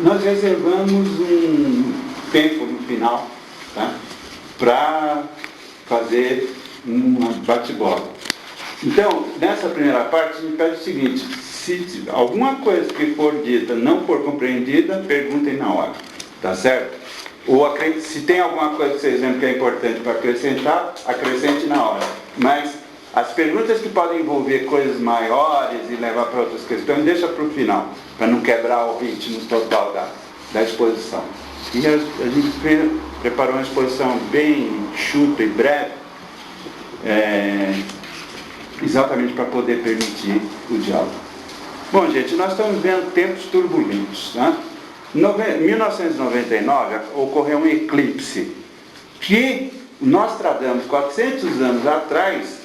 nós reservamos um tempo no final, tá? Para fazer um bate-bola. Então, nessa primeira parte, a gente pede o seguinte: se alguma coisa que for dita não for compreendida, perguntem na hora, tá certo? Ou se tem alguma coisa que vocês lembram que é importante para acrescentar, acrescente na hora. Mas as perguntas que podem envolver coisas maiores e levar para outras questões, deixa para o final, para não quebrar o ritmo total da exposição. E a gente preparou uma exposição bem chuta e breve, exatamente para poder permitir o diálogo. Bom, gente, nós estamos vendo tempos turbulentos, né? Em 1999 ocorreu um eclipse que Nostradamus, 400 anos atrás,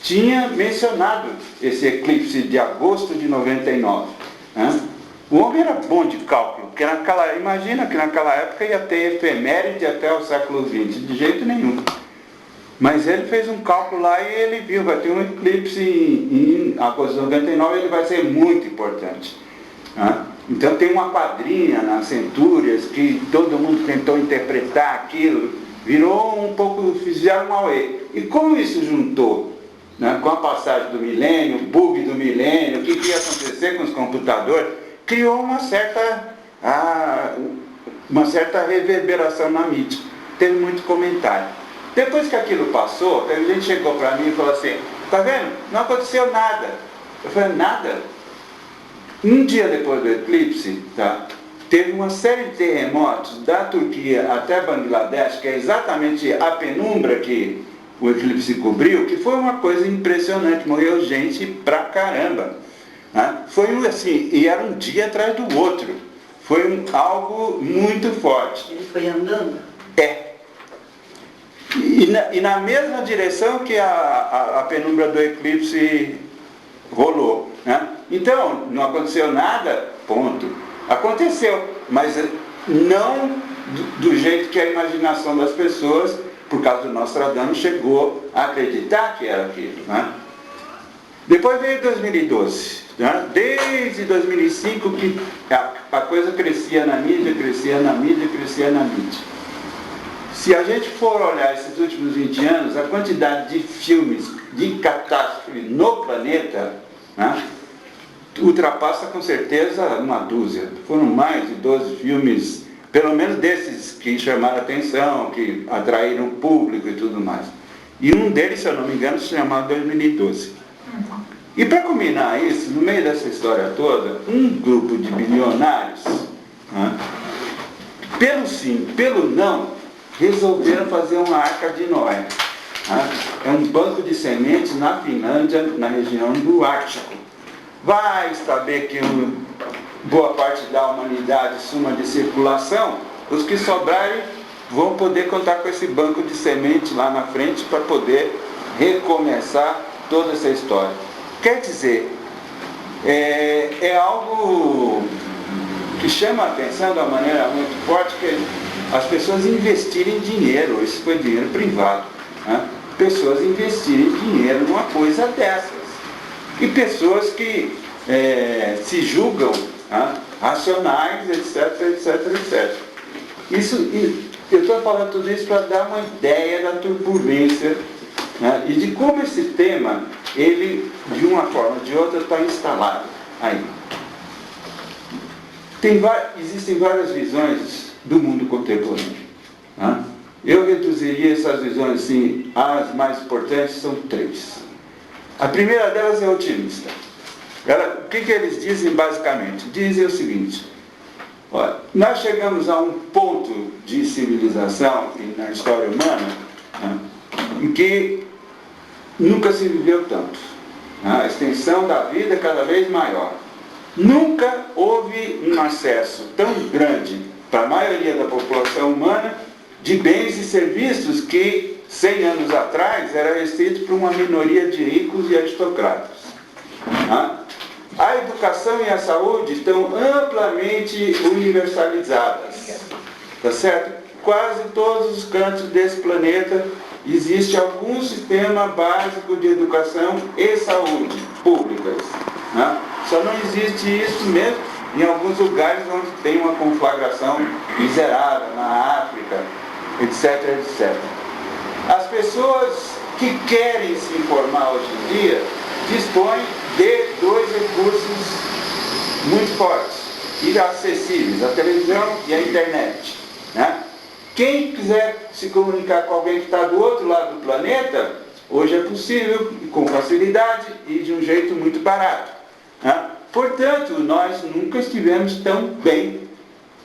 tinha mencionado esse eclipse de agosto de 99. Né? O homem era bom de cálculo, porque imagina que naquela época ia ter efeméride até o século XX, de jeito nenhum. Mas ele fez um cálculo lá e ele viu, vai ter um eclipse em agosto de 99, ele vai ser muito importante. Né? Então tem uma quadrinha nas centúrias que todo mundo tentou interpretar aquilo, virou um pouco, fizeram um auê. E como isso juntou, né, com a passagem do milênio, bug do milênio, o que ia acontecer com os computadores, criou uma certa reverberação na mídia. Teve muito comentário. Depois que aquilo passou, a gente chegou para mim e falou assim: tá vendo? Não aconteceu nada. Eu falei: nada? Um dia depois do eclipse, tá, teve uma série de terremotos da Turquia até Bangladesh, que é exatamente a penumbra que o eclipse cobriu, que foi uma coisa impressionante, morreu gente pra caramba. Né? Foi assim, e era um dia atrás do outro. Foi algo muito forte. Ele foi andando? É. E na mesma direção que a penumbra do eclipse rolou. Né? Então, não aconteceu nada, ponto. Aconteceu, mas não do jeito que a imaginação das pessoas, por causa do Nostradamus, chegou a acreditar que era aquilo. Né? Depois veio 2012. Né? Desde 2005 que a coisa crescia na mídia, crescia na mídia, crescia na mídia. Se a gente for olhar esses últimos 20 anos, a quantidade de filmes de catástrofe no planeta, né, ultrapassa com certeza uma dúzia. Foram mais de 12 filmes, pelo menos desses que chamaram a atenção, que atraíram o público e tudo mais. E um deles, se eu não me engano, se chamava 2012. E para combinar isso, no meio dessa história toda, um grupo de bilionários, né, pelo sim, pelo não, resolveram fazer uma arca de Noé. Né? É um banco de sementes na Finlândia, na região do Ártico. Vai saber que boa parte da humanidade suma de circulação, os que sobrarem vão poder contar com esse banco de semente lá na frente para poder recomeçar toda essa história. Quer dizer, é algo que chama a atenção de uma maneira muito forte, que as pessoas investirem dinheiro, isso foi dinheiro privado, né? Pessoas investirem dinheiro numa coisa dessas. E pessoas que se julgam, né, racionais, etc, etc, etc. Eu estou falando tudo isso para dar uma ideia da turbulência, né, e de como esse tema, ele, de uma forma ou de outra, está instalado aí. Existem várias visões do mundo contemporâneo. Né? Eu reduziria essas visões assim, as mais importantes são 3. A primeira delas é otimista. O que eles dizem basicamente? Dizem o seguinte: olha, nós chegamos a um ponto de civilização na história humana, né, em que nunca se viveu tanto. Né? A extensão da vida é cada vez maior. Nunca houve um acesso tão grande para a maioria da população humana de bens e serviços que 100 anos atrás era restrito para uma minoria de ricos e aristocratas. A educação e a saúde estão amplamente universalizadas. Tá certo? Quase todos os cantos desse planeta existe algum sistema básico de educação e saúde públicas. Né? Só não existe isso mesmo em alguns lugares onde tem uma conflagração miserável, na África, etc, etc. As pessoas que querem se informar hoje em dia dispõem de dois recursos muito fortes e acessíveis, a televisão e a internet, né? Quem quiser se comunicar com alguém que está do outro lado do planeta, hoje é possível, com facilidade e de um jeito muito barato, né? Portanto, nós nunca estivemos tão bem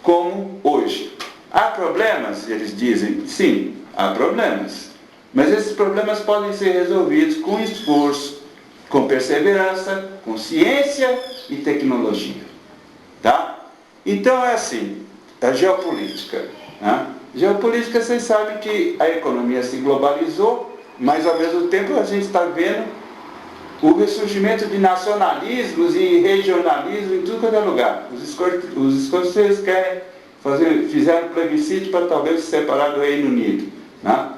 como hoje. Há problemas, eles dizem? Sim, há problemas. Mas esses problemas podem ser resolvidos com esforço, com perseverança, com ciência e tecnologia. Tá? Então é assim, a geopolítica. Né? Geopolítica, vocês sabem que a economia se globalizou, mas ao mesmo tempo a gente está vendo o ressurgimento de nacionalismos e regionalismo em tudo quanto é lugar. Os escoceses fizeram plebiscito para talvez se separar do Reino Unido. Né?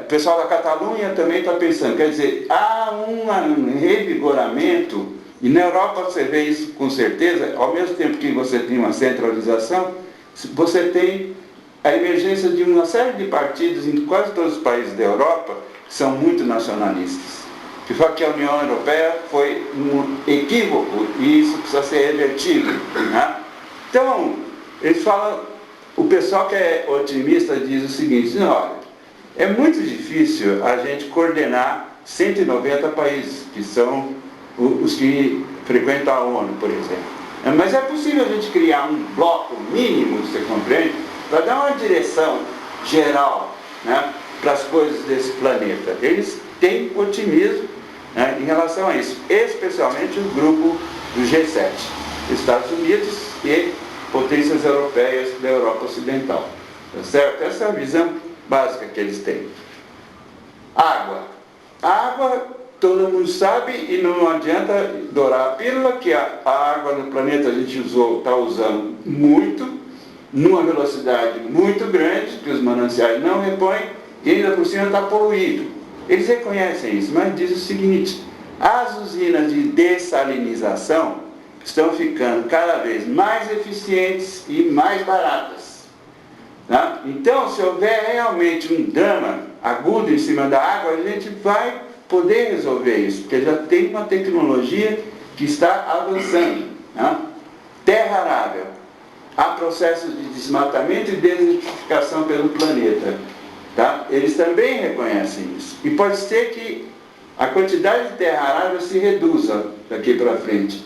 O pessoal da Catalunha também está pensando, quer dizer, há um revigoramento, e na Europa você vê isso com certeza, ao mesmo tempo que você tem uma centralização, você tem a emergência de uma série de partidos em quase todos os países da Europa que são muito nacionalistas. Que fala que a União Europeia foi um equívoco e isso precisa ser revertido. Né? Então, eles falam, o pessoal que é otimista diz o seguinte, olha, é muito difícil a gente coordenar 190 países, que são os que frequentam a ONU, por exemplo. Mas é possível a gente criar um bloco mínimo, você compreende, para dar uma direção geral, né, para as coisas desse planeta. Eles têm otimismo, né, em relação a isso, especialmente o grupo do G7, Estados Unidos e potências europeias da Europa Ocidental. Tá certo? Essa é a visão básica que eles têm. Água. Água, todo mundo sabe, e não adianta dourar a pílula, que a água no planeta a gente está usando muito, numa velocidade muito grande, que os mananciais não repõem, e ainda por cima está poluído. Eles reconhecem isso, mas dizem o seguinte, as usinas de dessalinização estão ficando cada vez mais eficientes e mais baratas. Tá? Então, se houver realmente um drama agudo em cima da água, a gente vai poder resolver isso, porque já tem uma tecnologia que está avançando. Tá? Terra arável. Há processos de desmatamento e desertificação pelo planeta. Tá? Eles também reconhecem isso. E pode ser que a quantidade de terra arável se reduza daqui para frente.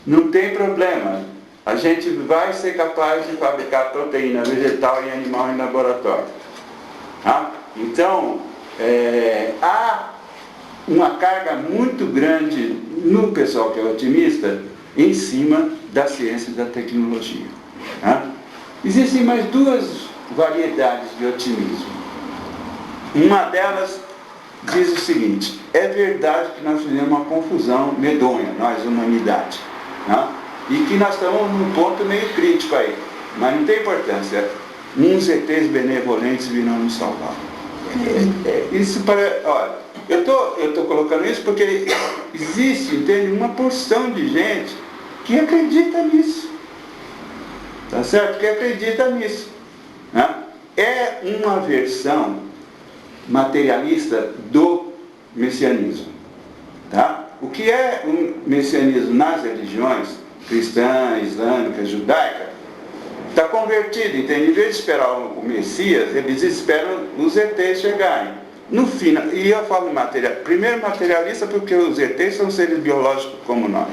Não tem problema. A gente vai ser capaz de fabricar proteína vegetal e animal em laboratório. Tá? Então, há uma carga muito grande no pessoal que é otimista em cima da ciência e da tecnologia. Tá? Existem mais duas variedades de otimismo. Uma delas diz o seguinte, é verdade que nós fizemos uma confusão medonha, nós, humanidade, né? E que nós estamos num ponto meio crítico aí, mas não tem importância, uns ETs benevolentes virão nos salvar. Isso para... Olha, eu tô colocando isso porque existe, entende, uma porção de gente que acredita nisso, tá certo? Que acredita nisso, né? É uma versão materialista do messianismo. Tá? O que é um messianismo nas religiões cristã, islâmica, judaica, está convertido, entende? Em vez de esperar o Messias, eles esperam os ETs chegarem. No final, e eu falo primeiro materialista porque os ETs são seres biológicos como nós.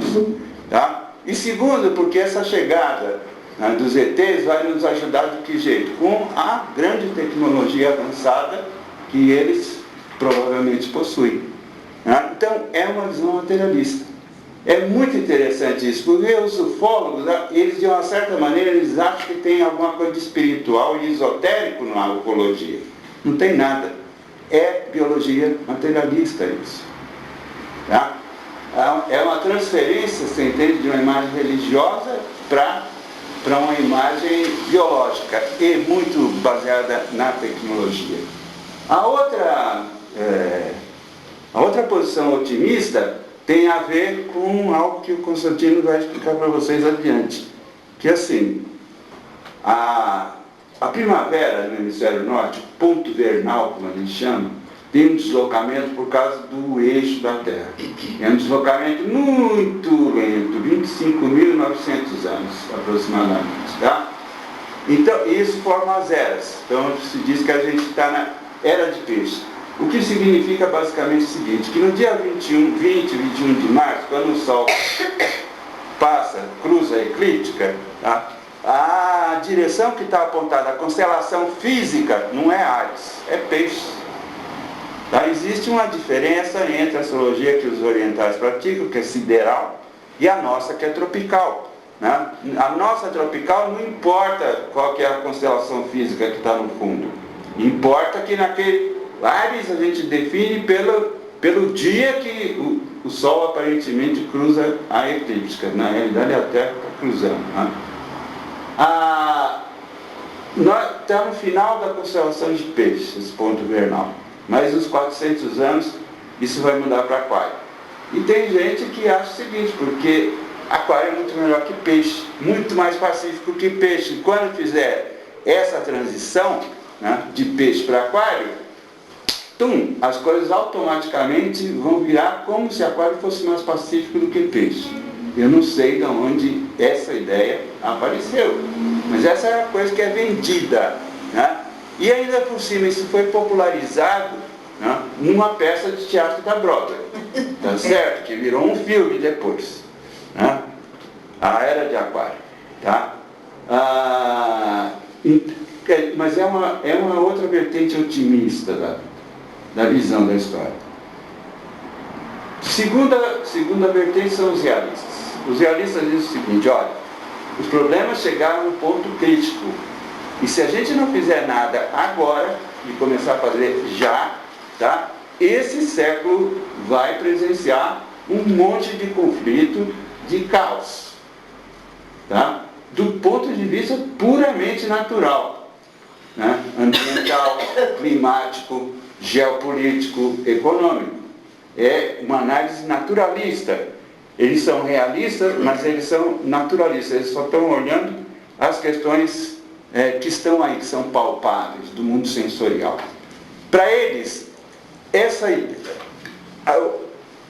Tá? E segundo, porque essa chegada, né, dos ETs vai nos ajudar de que jeito? Com a grande tecnologia avançada que eles provavelmente possuem. Né? Então, é uma visão materialista. É muito interessante isso, porque os ufólogos, eles de uma certa maneira, eles acham que tem alguma coisa espiritual e esotérico na ufologia. Não tem nada. É biologia materialista isso. Tá? É uma transferência, você entende, de uma imagem religiosa para uma imagem biológica e muito baseada na tecnologia. A outra posição otimista tem a ver com algo que o Constantino vai explicar para vocês adiante. Que assim, a primavera no hemisfério norte, ponto vernal, como a gente chama, tem um deslocamento por causa do eixo da Terra. É um deslocamento muito lento, 25.900 anos aproximadamente. Tá? Então, isso forma as eras. Então, se diz que a gente está na era de peixe. O que significa basicamente o seguinte, que no dia 20 e 21 de março, quando o Sol cruza a eclíptica, tá? A direção que está apontada, a constelação física, não é Áries, é Peixe. Tá? Existe uma diferença entre a astrologia que os orientais praticam, que é sideral, e a nossa, que é tropical. Né? A nossa tropical não importa qual que é a constelação física que está no fundo. Importa que naquele Áries a gente define pelo dia que o Sol aparentemente cruza a eclíptica. Na realidade a Terra está cruzando. Né? Está no final da constelação de Peixes, esse ponto vernal. Mais uns 400 anos, isso vai mudar para Aquário. E tem gente que acha o seguinte, porque Aquário é muito melhor que Peixe, muito mais pacífico que Peixe. Quando fizer essa transição, né, de Peixe para Aquário, as coisas automaticamente vão virar como se Aquário fosse mais pacífico do que Peixe. Eu não sei de onde essa ideia apareceu, mas essa é a coisa que é vendida, né? E ainda por cima isso foi popularizado, né, numa peça de teatro da Broadway, tá certo? Que virou um filme depois, né? A Era de Aquário, tá? Mas é uma outra vertente otimista da visão da história. Segunda vertente são os realistas. Os realistas dizem o seguinte, olha, os problemas chegaram a um ponto crítico. E se a gente não fizer nada agora, e começar a fazer já, tá? Esse século vai presenciar um monte de conflito, de caos. Tá? Do ponto de vista puramente natural. Né? Ambiental, climático, geopolítico, econômico. É uma análise naturalista. Eles são realistas, mas eles são naturalistas. Eles só estão olhando as questões que estão aí, que são palpáveis, do mundo sensorial. Para eles,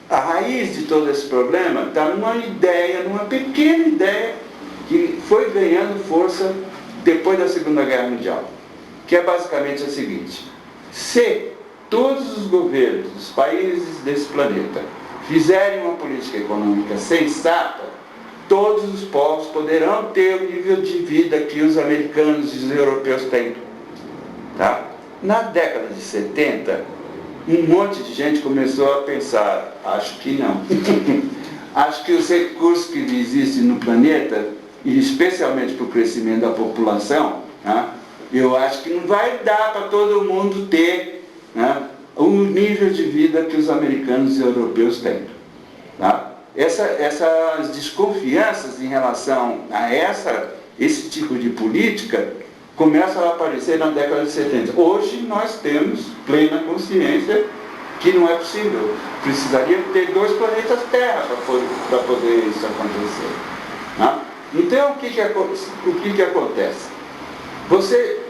a raiz de todo esse problema está numa pequena ideia, que foi ganhando força depois da Segunda Guerra Mundial, que é basicamente a seguinte: se todos os governos dos países desse planeta fizerem uma política econômica sensata, todos os povos poderão ter o nível de vida que os americanos e os europeus têm. Tá? Na década de 70, um monte de gente começou a pensar, acho que não. Acho que os recursos que existem no planeta, e especialmente para o crescimento da população, né, eu acho que não vai dar para todo mundo ter, né, o nível de vida que os americanos e europeus têm. Tá? Essas desconfianças em relação a esse tipo de política começam a aparecer na década de 70. Hoje nós temos plena consciência que não é possível. Precisaria ter 2 planetas Terra para poder isso acontecer. Tá? Então, o que acontece?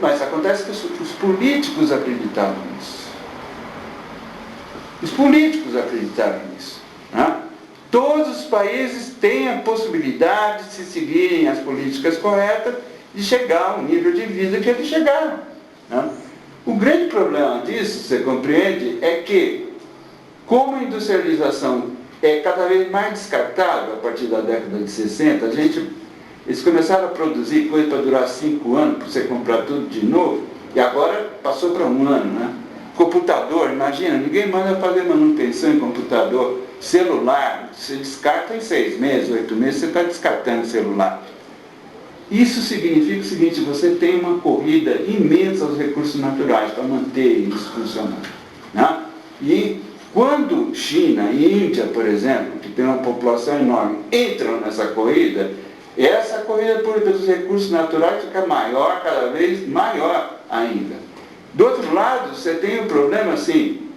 Mas acontece que os políticos acreditavam nisso. Os políticos acreditaram nisso. Né? Todos os países têm a possibilidade, se seguirem as políticas corretas, de chegar ao nível de vida que eles chegaram. Né? O grande problema disso, você compreende, é que, como a industrialização é cada vez mais descartável a partir da década de 60, eles começaram a produzir coisa para durar 5 anos, para você comprar tudo de novo, e agora passou para 1 ano. Né? Computador, imagina, ninguém manda fazer manutenção em computador. Celular, você descarta em 6 meses, 8 meses, você está descartando o celular. Isso significa o seguinte: você tem uma corrida imensa aos recursos naturais para manter isso funcionando. Né? E quando China e Índia, por exemplo, que tem uma população enorme, entram nessa corrida, essa corrida pelos recursos naturais fica maior, cada vez maior ainda. Do outro lado, você tem um problema assim,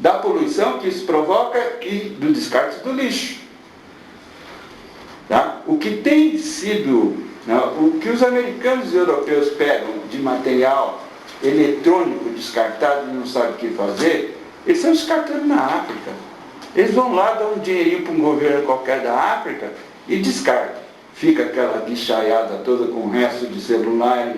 da poluição que isso provoca e do descarte do lixo. Tá? O que tem sido, o que os americanos e europeus pegam de material eletrônico descartado e não sabem o que fazer, eles estão descartando na África. Eles vão lá, dão um dinheirinho para um governo qualquer da África e descartam. Fica aquela guichaiada toda com o resto de celular.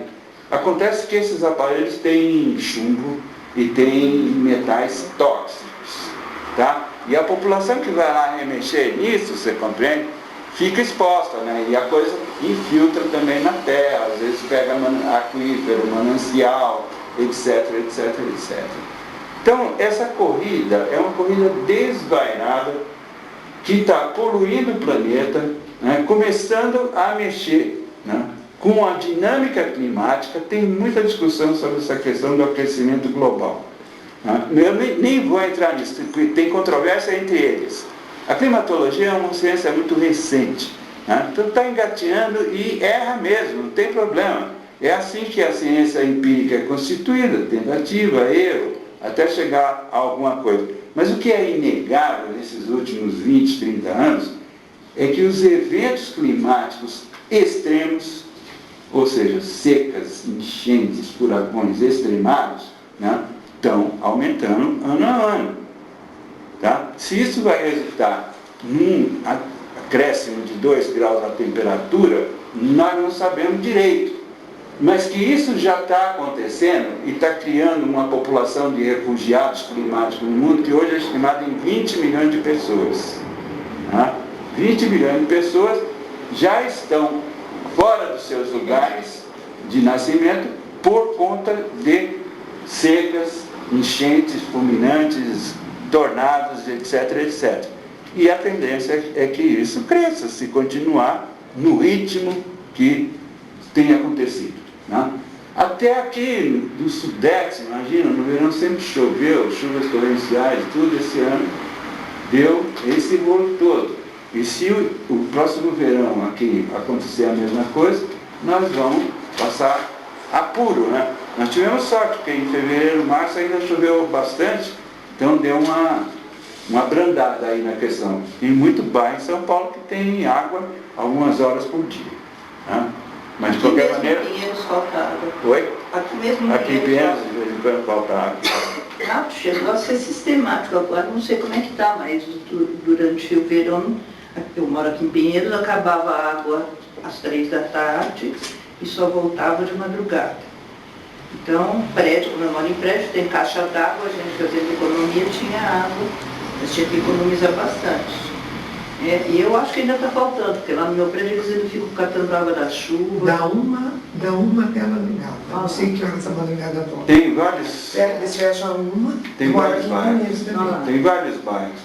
Acontece que esses aparelhos têm chumbo e têm metais tóxicos. Tá? E a população que vai lá remexer nisso, você compreende, fica exposta, né? E a coisa infiltra também na terra, às vezes pega aquífero, manancial, etc, etc, etc. Então, essa corrida é uma corrida desvairada que está poluindo o planeta, né? Começando a mexer, né? Com a dinâmica climática. Tem muita discussão sobre essa questão do aquecimento global. Né? Eu nem vou entrar nisso, tem controvérsia entre eles. A climatologia é uma ciência muito recente, né? Então está engateando e erra mesmo, não tem problema. É assim que a ciência empírica é constituída, tentativa, erro, até chegar a alguma coisa. Mas o que é inegável nesses últimos 20, 30 anos é que os eventos climáticos extremos, ou seja, secas, enchentes, furacões extremados, né, estão aumentando ano a ano. Tá? Se isso vai resultar num acréscimo de 2 graus na temperatura, nós não sabemos direito. Mas que isso já está acontecendo e está criando uma população de refugiados climáticos no mundo que hoje é estimada em 20 milhões de pessoas. Tá? 20 milhões de pessoas já estão fora dos seus lugares de nascimento por conta de secas, enchentes fulminantes, tornados, etc, etc. E a tendência é que isso cresça, se continuar no ritmo que tem acontecido. Né? Até aqui do Sudeste, imagina, no verão sempre choveu, chuvas torrenciais, tudo esse ano deu esse rolo todo. E se o próximo verão aqui acontecer a mesma coisa, nós vamos passar apuro, né? Nós tivemos sorte, porque em fevereiro, março ainda choveu bastante, então deu uma abrandada aí na questão. Tem muito bairro em São Paulo que tem água algumas horas por dia. Né? Mas de qualquer maneira. Aqui mesmo em Pinheiros falta água. Oi? Aqui mesmo Aqui em Pinheiros, de vez em quando falta água. Ah, chegou a ser sistemático agora, não sei como é que está, mas durante o verão, eu moro aqui em Pinheiros, acabava a água às 3 da tarde e só voltava de madrugada. Então, prédio, como eu moro em prédio, tem caixa d'água, a gente fazendo economia tinha água, mas tinha que economizar bastante. E eu acho que ainda está faltando, porque lá no meu prédio eles ainda ficam catando água da chuva. Da uma até a madrugada. Eu não sei que horas a madrugada volta. Tem vários. Eles fecham uma, Tem vários bairros. Tem vários bairros.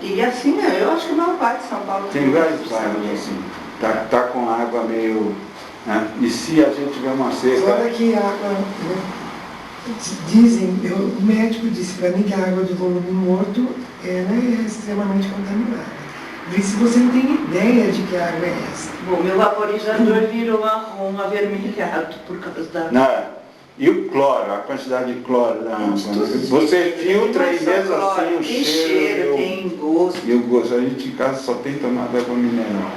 E assim, eu acho que a maior parte de São Paulo Tem vários bairros assim. Tá com água meio. Né? E se a gente tiver uma seca. Fora que a água, né, dizem, o médico disse para mim que a água de volume morto ela é extremamente contaminada. Por isso você não tem ideia de que água é essa. Bom, meu vaporizador virou marrom avermelhado por causa da... Não. E o cloro, a quantidade de cloro da água. Você filtra e mesmo assim o tem cheiro. Tem gosto. E o gosto. A gente em casa só tem tomado água mineral.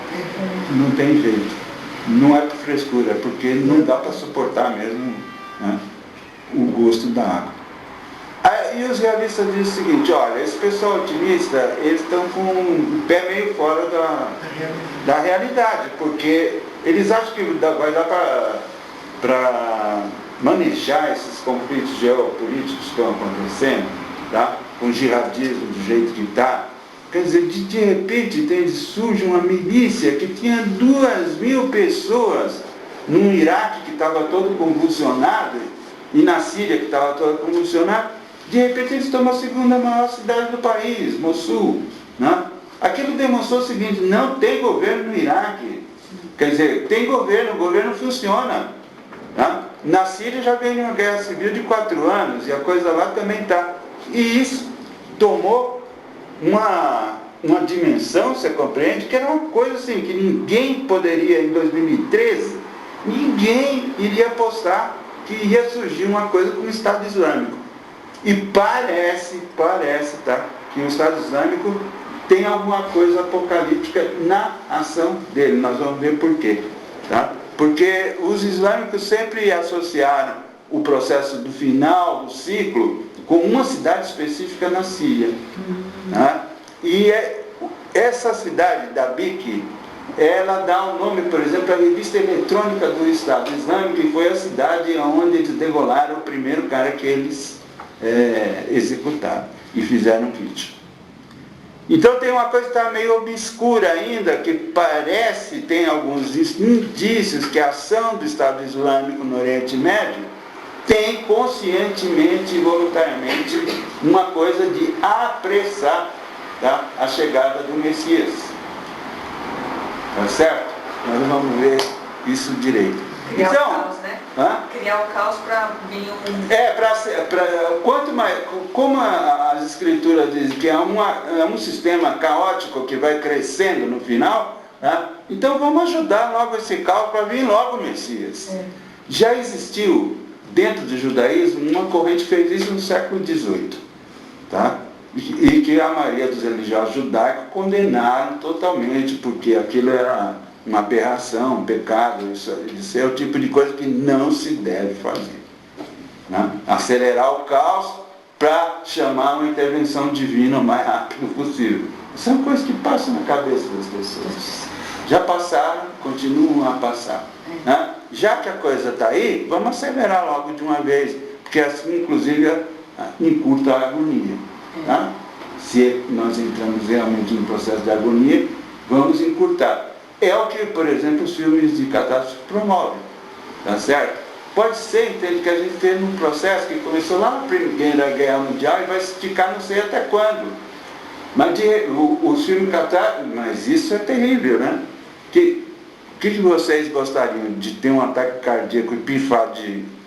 Não tem jeito. Não é por frescura, é porque não dá para suportar mesmo, né, o gosto da água. E os realistas dizem o seguinte, olha, esse pessoal otimista, eles estão com o pé meio fora da realidade, porque eles acham que vai dar para manejar esses conflitos geopolíticos que estão acontecendo, tá? Com o jihadismo do jeito que está. Quer dizer, de repente surge uma milícia que tinha 2.000 pessoas no Iraque que estava todo convulsionado e na Síria que estava todo convulsionado. De repente eles tomam a segunda maior cidade do país, Mossul. Né? Aquilo demonstrou o seguinte, não tem governo no Iraque. Quer dizer, tem governo, o governo funciona. Né? Na Síria já veio uma guerra civil de 4 anos e a coisa lá também está. E isso tomou uma dimensão, você compreende, que era uma coisa assim, que ninguém poderia, em 2013, ninguém iria apostar que ia surgir uma coisa como o Estado Islâmico. E parece, tá, que o Estado Islâmico tem alguma coisa apocalíptica na ação dele. Nós vamos ver por quê. Tá? Porque os islâmicos sempre associaram o processo do final do ciclo com uma cidade específica na Síria. Tá? E essa cidade, Dabiq, ela dá um nome, por exemplo, à revista eletrônica do Estado Islâmico, que foi a cidade onde eles degolaram o primeiro cara que eles executaram e fizeram um vídeo. Então tem uma coisa que está meio obscura ainda, que parece, tem alguns indícios que a ação do Estado Islâmico no Oriente Médio tem conscientemente e voluntariamente uma coisa de apressar, tá, a chegada do Messias. Tá certo? Nós vamos ver isso direito. Criar Então, o caos, né? Criar o caos para vir quanto mais, como as escrituras dizem que é um sistema caótico que vai crescendo no final, tá? Então vamos ajudar logo esse caos para vir logo o Messias. Já existiu dentro do judaísmo uma corrente que fez isso no século XVIII, tá? E que a maioria dos religiosos judaicos condenaram totalmente, porque aquilo era uma aberração, um pecado, isso é o tipo de coisa que não se deve fazer. Né? Acelerar o caos para chamar uma intervenção divina o mais rápido possível. Isso é uma coisa que passa na cabeça das pessoas. Já passaram, continuam a passar. Né? Já que a coisa está aí, vamos acelerar logo de uma vez, porque assim, inclusive, encurta a agonia. Tá? Se nós entramos realmente em processo de agonia, vamos encurtar. É o que, por exemplo, os filmes de catástrofe promovem, tá certo? Pode ser, entende, que a gente teve um processo que começou lá na Primeira Guerra Mundial e vai esticar não sei até quando. Mas os filmes catástrofe, mas isso é terrível, né? Que vocês gostariam de ter um ataque cardíaco e pifar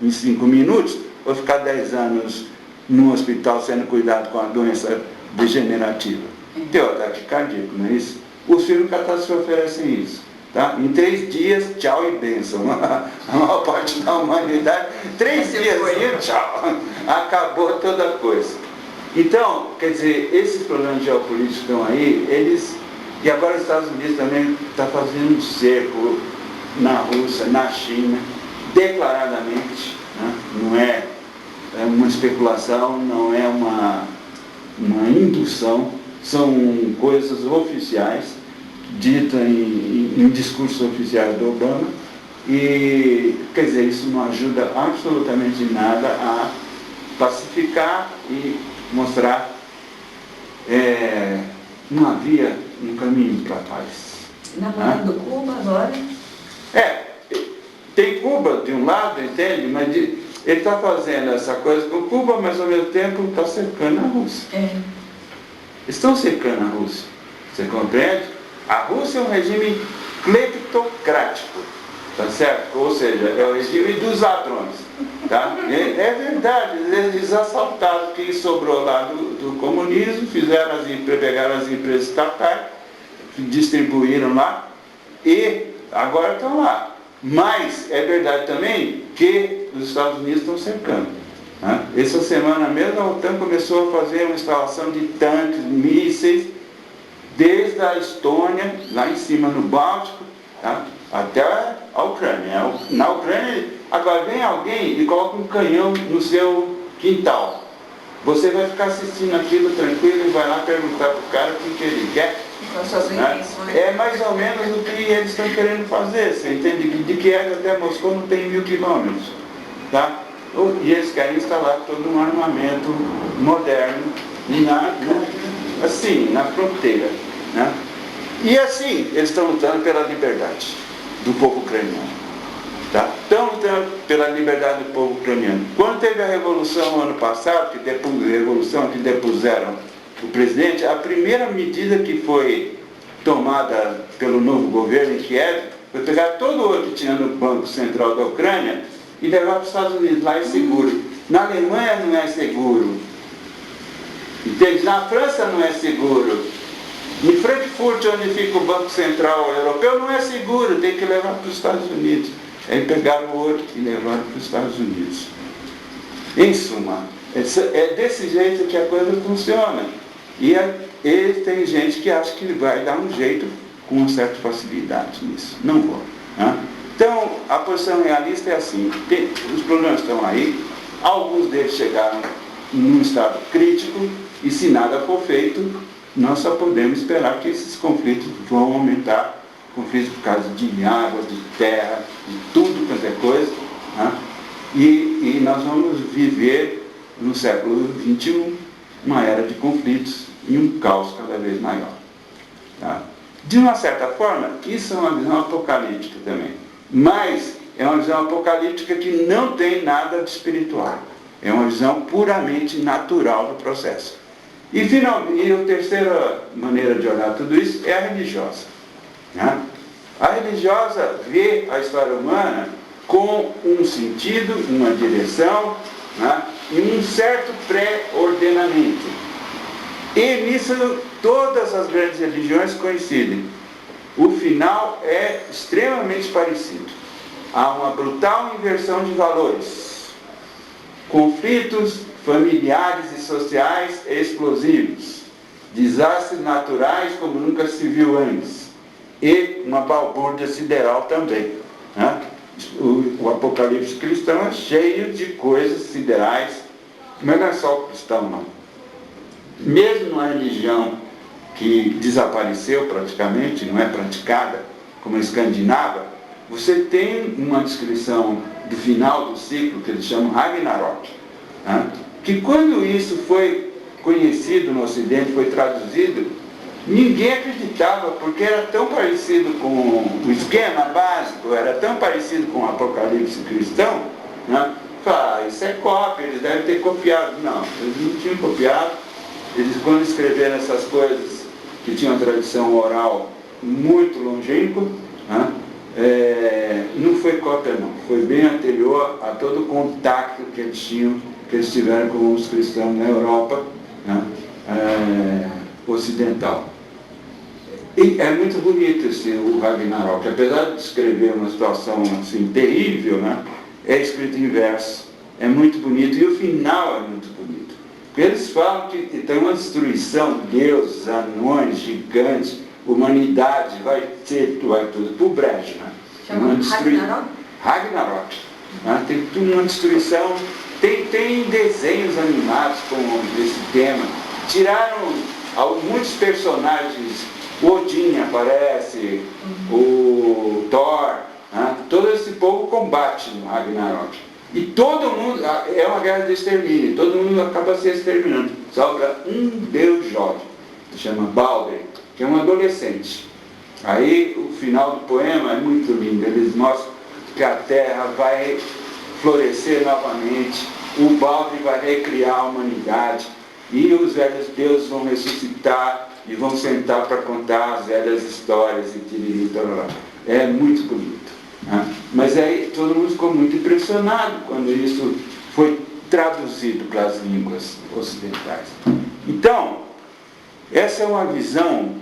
em 5 minutos, ou ficar 10 anos num hospital sendo cuidado com a doença degenerativa? Tem o ataque cardíaco, não é isso? Os filmes catástrofe oferecem isso. Tá? Em 3 dias, tchau e bênção. A maior parte da humanidade, 3 dias, tchau. Acabou toda a coisa. Então, quer dizer, esses problemas geopolíticos estão aí, e agora os Estados Unidos também está fazendo um cerco na Rússia, na China, declaradamente, né? Não é uma especulação, não é uma indução, são coisas oficiais, ditas em discursos oficiais do Obama, e, quer dizer, isso não ajuda absolutamente nada a pacificar e mostrar uma via, um caminho para a paz. Namorando Cuba agora? Tem Cuba de um lado, entende? Mas ele está fazendo essa coisa com Cuba, mas ao mesmo tempo está cercando a Rússia. Estão cercando a Rússia. Você compreende? A Rússia é um regime cleptocrático, tá certo? Ou seja, é o regime dos ladrões. Tá? É verdade, eles assaltaram o que sobrou lá do comunismo, pegaram as empresas estatais, distribuíram lá e agora estão lá. Mas é verdade também que os Estados Unidos estão cercando. Né? Essa semana mesmo a OTAN começou a fazer uma instalação de tanques, mísseis, desde a Estônia, lá em cima no Báltico, tá? Até a Ucrânia. Na Ucrânia, agora vem alguém e coloca um canhão no seu quintal. Você vai ficar assistindo aquilo tranquilo e vai lá perguntar para o cara o que ele quer. Né? É mais ou menos o que eles estão querendo fazer. Você entende? De Kiev até Moscou não tem 1000 quilômetros. Tá? E eles querem instalar todo um armamento moderno na fronteira. Né? E assim, eles estão lutando pela liberdade do povo ucraniano. Tá? Estão lutando pela liberdade do povo ucraniano. Quando teve a revolução ano passado, que depuseram o presidente, a primeira medida que foi tomada pelo novo governo em Kiev foi pegar todo o ouro que tinha no Banco Central da Ucrânia e levar para os Estados Unidos. Lá é seguro. Na Alemanha não é seguro. Entende? Na França não é seguro. Em Frankfurt, onde fica o Banco Central Europeu, não é seguro. Tem que levar para os Estados Unidos. Aí pegaram o ouro e levaram para os Estados Unidos. Em suma, É desse jeito que a coisa funciona. E tem gente que acha que vai dar um jeito com uma certa facilidade nisso. Não vou. Né? Então, a posição realista é assim. Os problemas estão aí. Alguns deles chegaram num estado crítico. E se nada for feito, nós só podemos esperar que esses conflitos vão aumentar. Conflitos por causa de água, de terra, de tudo quanto é coisa. Né? E nós vamos viver no século XXI uma era de conflitos e um caos cada vez maior. Tá? De uma certa forma, isso é uma visão apocalíptica também. Mas é uma visão apocalíptica que não tem nada de espiritual. É uma visão puramente natural do processo. E a terceira maneira de olhar tudo isso é a religiosa. Né? A religiosa vê a história humana com um sentido, uma direção, né? E um certo pré-ordenamento. E nisso todas as grandes religiões coincidem. O final é extremamente parecido. Há uma brutal inversão de valores. Conflitos familiares e sociais explosivos. Desastres naturais como nunca se viu antes. E uma balbúrdia sideral também. Né? O Apocalipse cristão é cheio de coisas siderais, mas não é só o cristão, não. Mesmo uma religião que desapareceu praticamente, não é praticada, como a escandinava, você tem uma descrição do final do ciclo, que eles chamam Ragnarok, né? Que quando isso foi conhecido no Ocidente, foi traduzido, ninguém acreditava, porque era tão parecido com o esquema básico, era tão parecido com o Apocalipse cristão, né? Fala, isso é cópia, eles devem ter copiado. Não, eles não tinham copiado. Eles, quando escreveram essas coisas, que tinham tradição oral muito longínqua, né? Não foi cópia não, foi bem anterior a todo o contato que eles tiveram com os cristãos na Europa, né? Ocidental. E é muito bonito o Ragnarok, apesar de descrever uma situação assim, terrível, né? É escrito em verso, é muito bonito, e o final é muito bonito. Porque eles falam que tem uma destruição, deuses, anões, gigantes, humanidade, vai tudo pro brejo, né? Chama Ragnarok? Ragnarok. Né? Tem tudo uma destruição, tem desenhos animados com esse tema. Tiraram muitos personagens, o Odin aparece, o Thor, né? Todo esse povo combate no Ragnarok. E todo mundo, é uma guerra de extermínio, todo mundo acaba se exterminando. Sobra um deus jovem, que se chama Balder, que é um adolescente. Aí o final do poema é muito lindo, eles mostram que a terra vai florescer novamente, o Balder vai recriar a humanidade, e os velhos deuses vão ressuscitar e vão sentar para contar as velhas histórias e tiriri, tarará. É muito bonito. Né? Mas aí todo mundo ficou muito impressionado quando isso foi traduzido para as línguas ocidentais. Então, essa é uma visão,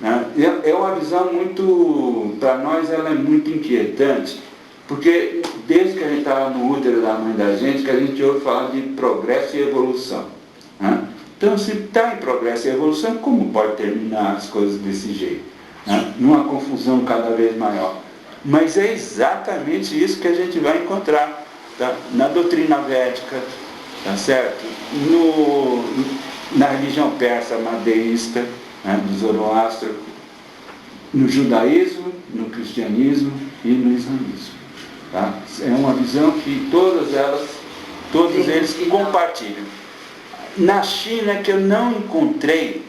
né? É uma visão muito, para nós ela é muito inquietante, porque desde que a gente estava no útero da mãe da gente, que a gente ouve falar de progresso e evolução. Né? Então, se está em progresso e evolução, como pode terminar as coisas desse jeito? Né? Numa confusão cada vez maior. Mas é exatamente isso que a gente vai encontrar, tá? Na doutrina védica, tá certo? Na religião persa madeísta, né? Do Zoroastro, no judaísmo, no cristianismo e no islamismo. Tá? É uma visão que todos eles compartilham. Na China, que eu não encontrei,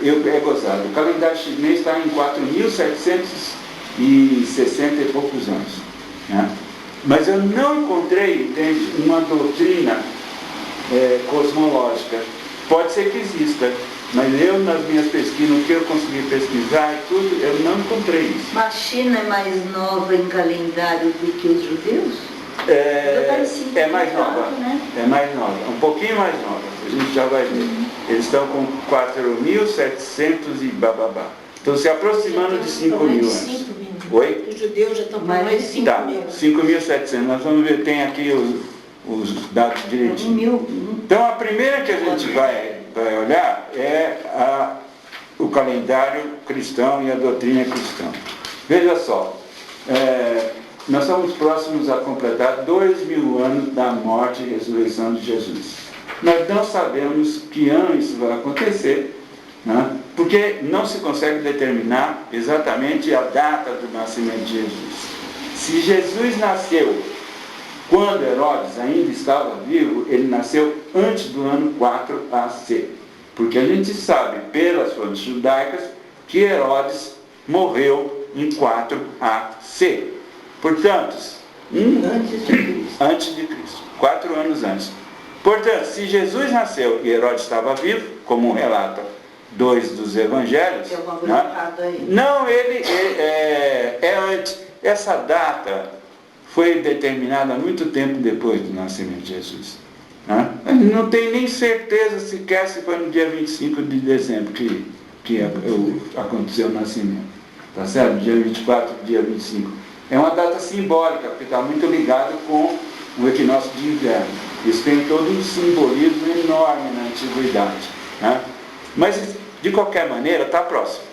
é gozado, o calendário chinês está em 4.760 e poucos anos. Né? Mas eu não encontrei, entende, uma doutrina cosmológica. Pode ser que exista, mas eu, nas minhas pesquisas, no que eu consegui pesquisar e tudo, eu não encontrei isso. Mas a China é mais nova em calendário do que os judeus? É mais nova, né? É mais nova, um pouquinho mais nova, a gente já vai ver. Eles estão com 4.700 e bababá. Estão se aproximando de 5.000 anos. Oi? Os judeus já estão com mais de 5.000. Tá, 5.700. Nós vamos ver, tem aqui os dados direitinho. Então, a primeira que a gente vai olhar é o calendário cristão e a doutrina cristã. Veja só, nós estamos próximos a completar 2000 anos da morte e ressurreição de Jesus. Nós não sabemos que ano isso vai acontecer, né? Porque não se consegue determinar exatamente a data do nascimento de Jesus. Se Jesus nasceu quando Herodes ainda estava vivo, ele nasceu antes do ano 4 AC. Porque a gente sabe, pelas fontes judaicas, que Herodes morreu em 4 AC. Portanto, antes de Cristo, 4 anos antes. Portanto, se Jesus nasceu e Herodes estava vivo, como relata 2 dos evangelhos, não, ele é antes. Essa data foi determinada muito tempo depois do nascimento de Jesus. Não tem nem certeza sequer se foi no dia 25 de dezembro que aconteceu o nascimento. Tá certo? Dia 24, dia 25. É uma data simbólica, porque está muito ligado com o equinócio de inverno. Isso tem todo um simbolismo enorme na antiguidade. Mas, de qualquer maneira, está próximo.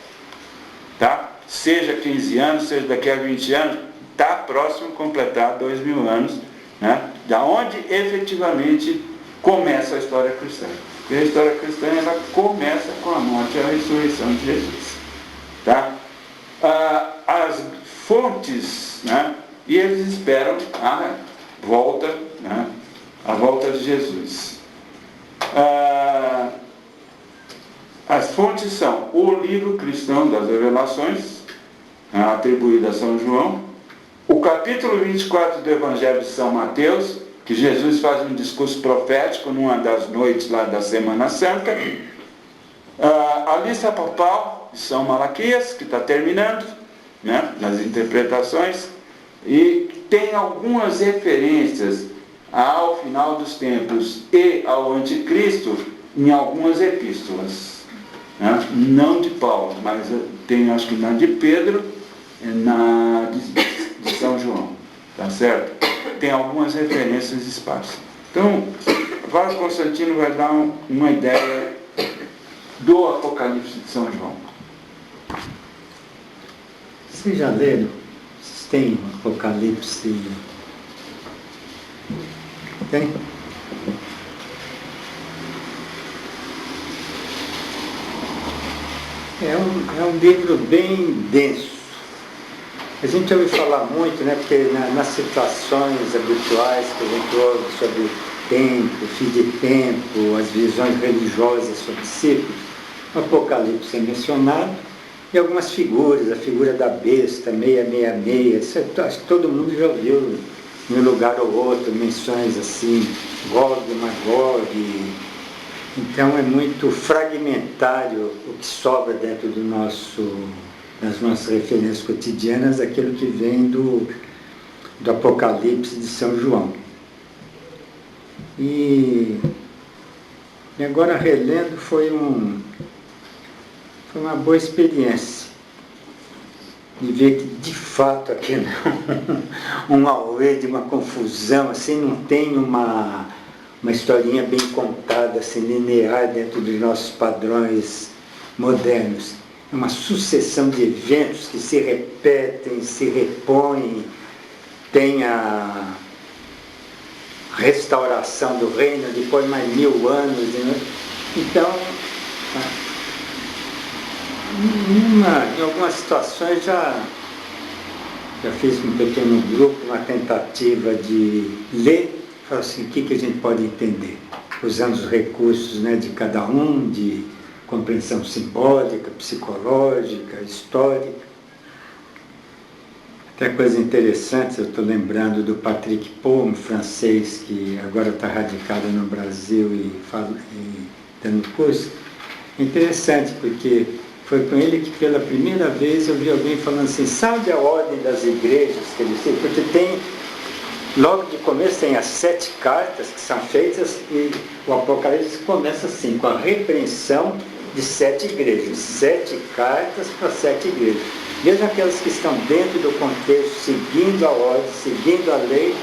Tá? Seja 15 anos, seja daqui a 20 anos, está próximo a completar 2000 anos, da onde efetivamente começa a história cristã. Porque a história cristã ela começa com a morte e a ressurreição de Jesus. Tá? As fontes, e eles esperam a volta de Jesus. As fontes são o livro cristão das Revelações, atribuído a São João, o capítulo 24 do Evangelho de São Mateus, que Jesus faz um discurso profético numa das noites lá da Semana Santa, a lista papal de São Malaquias, que está terminando, nas interpretações, e tem algumas referências ao final dos tempos e ao anticristo em algumas epístolas. Não de Paulo, mas tem acho que na de Pedro e na de São João, tá certo? Tem algumas referências esparsas. Então, agora Constantino vai dar uma ideia do Apocalipse de São João. Vocês já leram? Vocês têm Apocalipse? Tem? É um livro bem denso. A gente ouve falar muito, porque nas situações habituais que a gente ouve sobre tempo, fim de tempo, as visões religiosas sobre ciclos, o Apocalipse é mencionado e algumas figuras, a figura da besta, 666, acho que todo mundo já ouviu em um lugar ou outro menções assim, Gog, Magog. Então é muito fragmentário o que sobra dentro das nossas referências cotidianas, aquilo que vem do Apocalipse de São João. E agora relendo foi uma boa experiência de ver que de fato aqui um auê de uma confusão, assim, não tem uma historinha bem contada, assim, linear dentro dos nossos padrões modernos. É uma sucessão de eventos que se repetem, se repõem, tem a restauração do reino, depois mais 1000 anos. Então, em algumas situações já fiz com um pequeno grupo uma tentativa de ler, falar assim, o que a gente pode entender, usando os recursos de cada um, de compreensão simbólica, psicológica, histórica. Até coisa interessante, eu estou lembrando do Patrick Poe, um francês que agora está radicado no Brasil e dando curso. Interessante, porque foi com ele que pela primeira vez eu vi alguém falando assim, sabe a ordem das igrejas que ele fez? Porque tem, logo de começo tem as 7 cartas que são feitas e o Apocalipse começa assim, com a repreensão de 7 igrejas, 7 cartas para 7 igrejas. Mesmo aquelas que estão dentro do contexto, seguindo a ordem, seguindo a lei,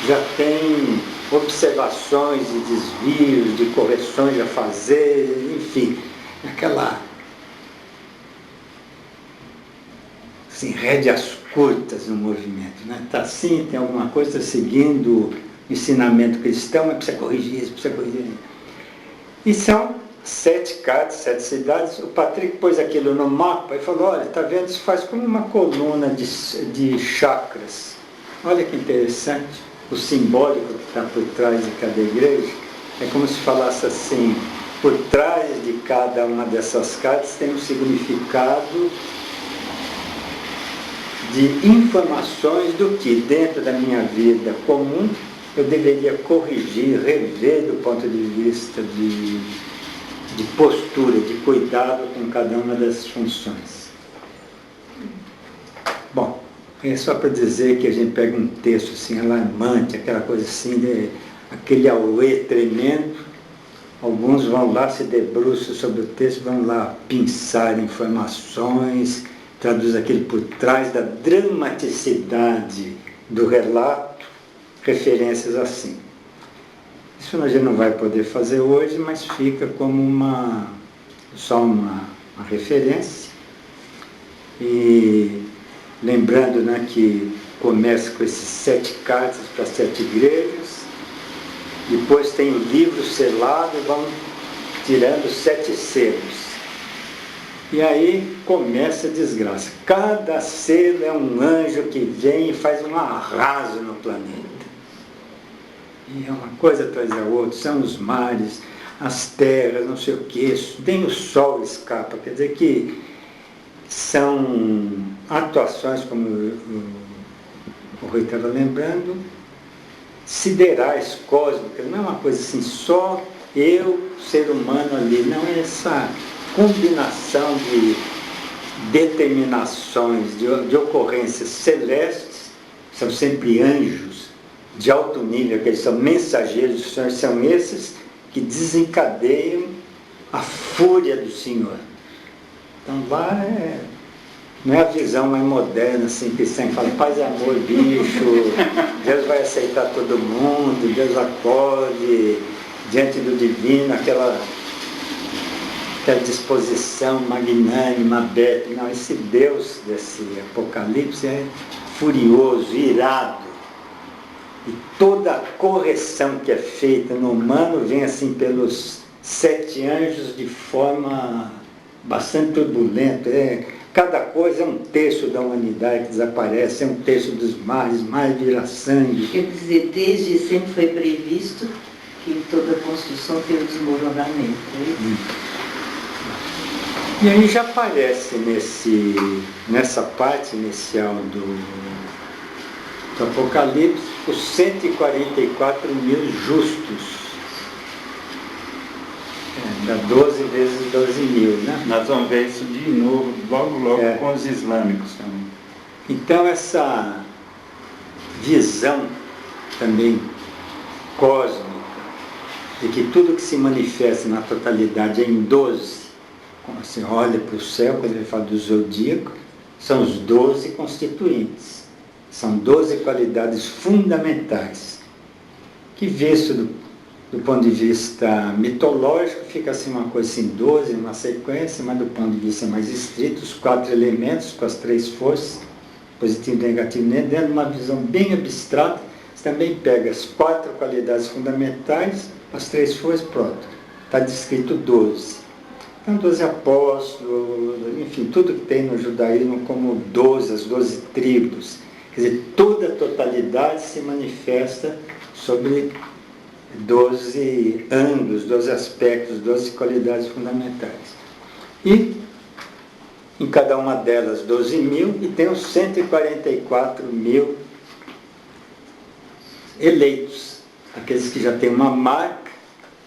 já tem observações e desvios, de correções a fazer, enfim, aquela assim, rédeas curtas no movimento, né? Está assim, tem alguma coisa seguindo o ensinamento cristão, mas precisa corrigir isso, precisa corrigir isso. E são 7 cartas, 7 cidades. O Patrick pôs aquilo no mapa e falou, olha, está vendo, isso faz como uma coluna de chakras. Olha que interessante, o simbólico que está por trás de cada igreja. É como se falasse assim, por trás de cada uma dessas cartas tem um significado de informações do que dentro da minha vida comum eu deveria corrigir, rever do ponto de vista de postura, de cuidado com cada uma das funções. Bom, é só para dizer que a gente pega um texto assim alarmante, aquela coisa assim, aquele auê tremendo, alguns vão lá, se debruçam sobre o texto, vão lá pinçar informações, traduz aquilo por trás da dramaticidade do relato, referências assim. Isso a gente não vai poder fazer hoje, mas fica como só uma referência. E lembrando, né, que começa com esses 7 cartas para 7 igrejas, depois tem o livro selado e vão tirando 7 selos. E aí começa a desgraça. Cada selo é um anjo que vem e faz um arraso no planeta. E é uma coisa atrás da outra, são os mares, as terras, não sei o quê, nem o sol escapa. Quer dizer que são atuações, como o Rui estava lembrando, siderais, cósmicas, não é uma coisa assim, só eu, ser humano ali, não é essa combinação de determinações, de ocorrências celestes, são sempre anjos de alto nível, que eles são mensageiros do Senhor, são esses que desencadeiam a fúria do Senhor. Então lá não é a visão mais moderna, assim, cristã, que fala paz e amor, bicho, Deus vai aceitar todo mundo, Deus acolhe, diante do divino, aquela disposição magnânima, aberta. Não, esse Deus desse Apocalipse é furioso, irado. E toda a correção que é feita no humano vem assim pelos 7 anjos de forma bastante turbulenta. Cada coisa é um terço da humanidade que desaparece, é um terço dos mares, mais vira sangue. Quer dizer, desde sempre foi previsto que toda construção tem o desmoronamento. E aí já aparece nessa parte inicial do Apocalipse os 144 mil justos. Dá 12 vezes 12 mil, né? Nós vamos ver isso de novo, logo com os islâmicos também. Então essa visão também cósmica, de que tudo que se manifesta na totalidade é em 12, quando você olha para o céu, quando ele fala do zodíaco, são os 12 constituintes. São 12 qualidades fundamentais, que visto do ponto de vista mitológico, fica assim uma coisa assim, 12, uma sequência, mas do ponto de vista mais estrito, os 4 elementos com as 3 forças, positivo, negativo, dentro de uma visão bem abstrata, você também pega as 4 qualidades fundamentais, as 3 forças, pronto, está descrito 12. Então 12 apóstolos, enfim, tudo que tem no judaísmo como 12, as 12 tribos. Quer dizer, toda a totalidade se manifesta sobre 12 ângulos, 12 aspectos, 12 qualidades fundamentais. E em cada uma delas 12 mil, e tem os 144 mil eleitos, aqueles que já têm uma marca,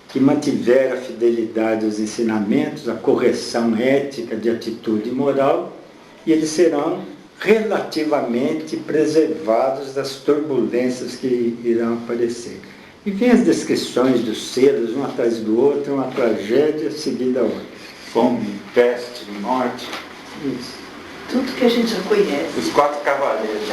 que mantiveram a fidelidade aos ensinamentos, a correção ética de atitude moral, e eles serão relativamente preservados das turbulências que irão aparecer. E vem as descrições dos selos, um atrás do outro, uma tragédia seguida a outra. Fome, peste, morte. Isso. Tudo que a gente já conhece. Os 4 cavaleiros.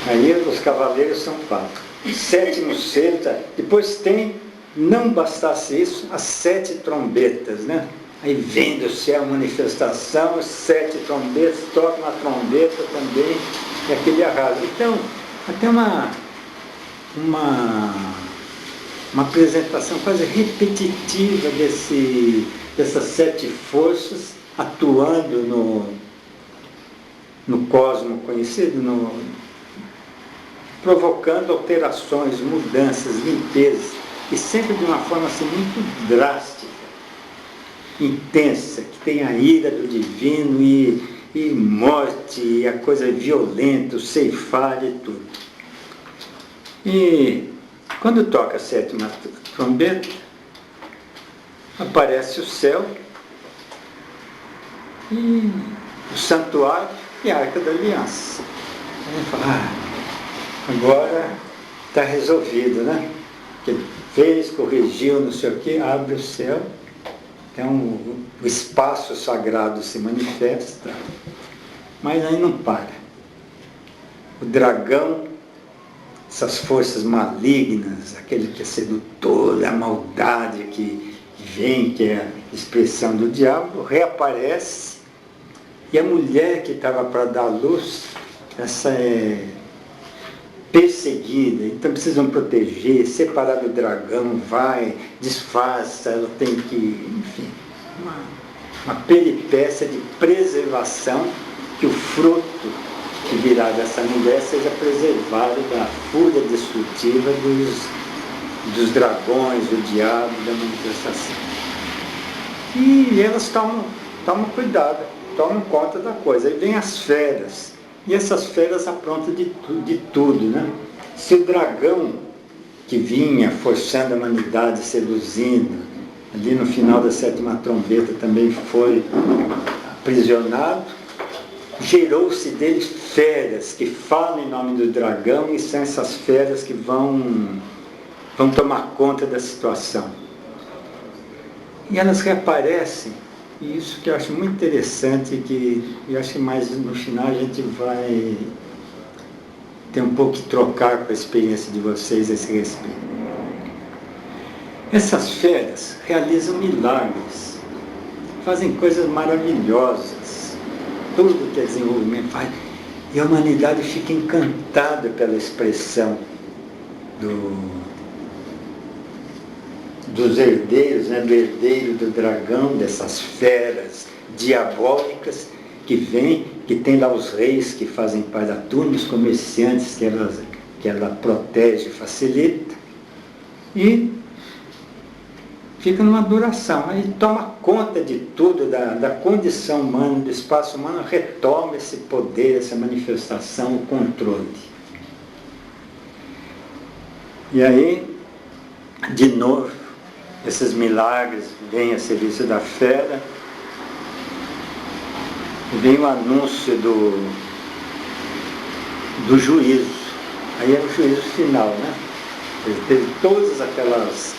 Aí os cavaleiros são 4. Sétimo selo, depois tem, não bastasse isso, as 7 trombetas, né? Aí vem do céu a manifestação, as 7 trombetas, toca uma trombeta também, e aquele arraso. Então, até uma apresentação quase repetitiva dessas 7 forças atuando no cosmo conhecido, provocando alterações, mudanças, limpezas, e sempre de uma forma assim, muito drástica, intensa, que tem a ira do divino e morte, e a coisa violenta, o ceifar e tudo. E quando toca a 7ª trombeta, aparece o céu, e o santuário e a Arca da Aliança. Aí ele fala, agora está resolvido, né? Que fez, corrigiu, não sei o quê, abre o céu, então o espaço sagrado se manifesta, mas aí não para. O dragão, essas forças malignas, aquele que é sedutor, a maldade que vem, que é a expressão do diabo, reaparece, e a mulher que estava para dar luz, essa é perseguida, então precisam proteger, separar do dragão, vai, disfarça, ela tem que, enfim, uma peripécia de preservação, que o fruto que virá dessa mulher seja preservado da fúria destrutiva dos dragões, do diabo, da manifestação. E elas tomam cuidado, tomam conta da coisa. Aí vem as feras, e essas feras aprontam de tudo, né? Se o dragão que vinha forçando a humanidade, seduzindo, ali no final da 7ª trombeta também foi aprisionado, gerou-se dele feras que falam em nome do dragão, e são essas feras que vão tomar conta da situação. E elas reaparecem, e isso que eu acho muito interessante, que eu acho que mais no final a gente vai ter um pouco que trocar com a experiência de vocês a esse respeito. Essas feras realizam milagres, fazem coisas maravilhosas, tudo que é desenvolvimento faz, e a humanidade fica encantada pela expressão dos herdeiros, né, do herdeiro do dragão, dessas feras diabólicas que vêm, que tem lá os reis que fazem parte da turma, os comerciantes que ela protege e facilita, e fica numa adoração, aí toma conta de tudo, da condição humana, do espaço humano, retoma esse poder, essa manifestação, o controle. E aí, de novo, esses milagres vêm a serviço da fera, vem o anúncio do juízo. Aí é o juízo final, né? Ele teve todas aquelas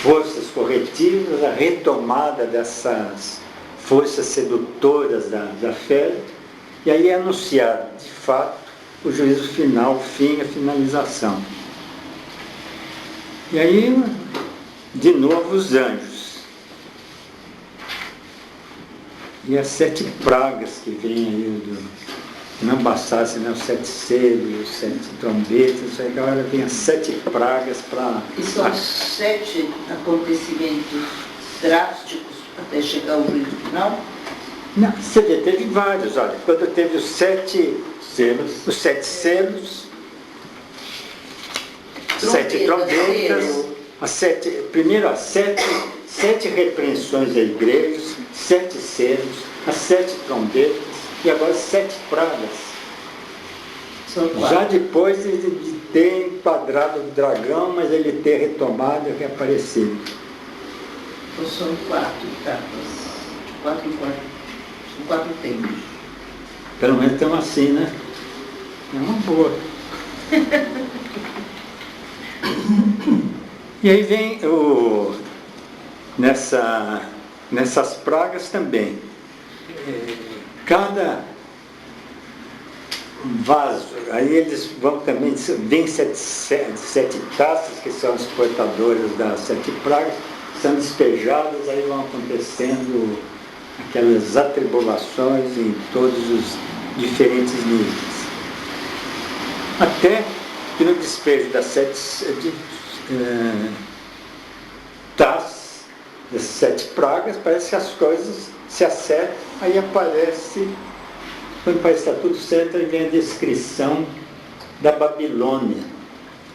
forças corretivas, a retomada dessas forças sedutoras da fera, e aí é anunciado, de fato, o juízo final, o fim, a finalização. E aí, de novo, os anjos. E as 7 pragas que vêm aí não bastasse, né, os 7 selos, os 7 trombetas, aí agora vem as 7 pragas para... E são 7 acontecimentos drásticos até chegar ao juízo final? Não, você vê, teve vários, olha, quando teve os 7 selos, 7 trombetas, primeiro as 7 repreensões a igrejas, 7 selos, as 7 trombetas, e agora 7 pragas. Já depois de ter enquadrado o dragão, mas ele ter retomado e reaparecido. Então são 4 etapas, 4 são 4 tempos. Pelo menos estamos assim, né? É uma boa. E aí vem nessas pragas também. vaso. Aí eles vão também, vem sete taças, que são os portadores das 7 pragas, são despejadas, aí vão acontecendo aquelas atribulações em todos os diferentes níveis. Até que no despejo das 7 taças, das 7 pragas, parece que as coisas se acertam, aí aparece, quando parece que está tudo certo, aí vem a descrição da Babilônia,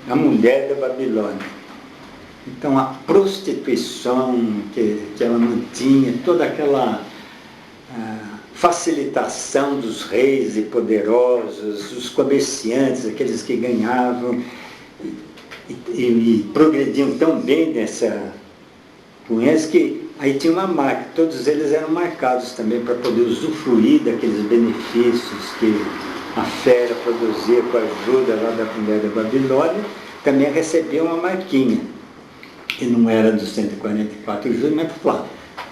a mulher da Babilônia. Então, a prostituição que ela mantinha, toda aquela facilitação dos reis e poderosos, os comerciantes, aqueles que ganhavam e progrediam tão bem com eles, que aí tinha uma marca, todos eles eram marcados também para poder usufruir daqueles benefícios que a fera produzia com a ajuda lá da mulher da Babilônia, também recebia uma marquinha. Que não era dos 144 juros, mas lá,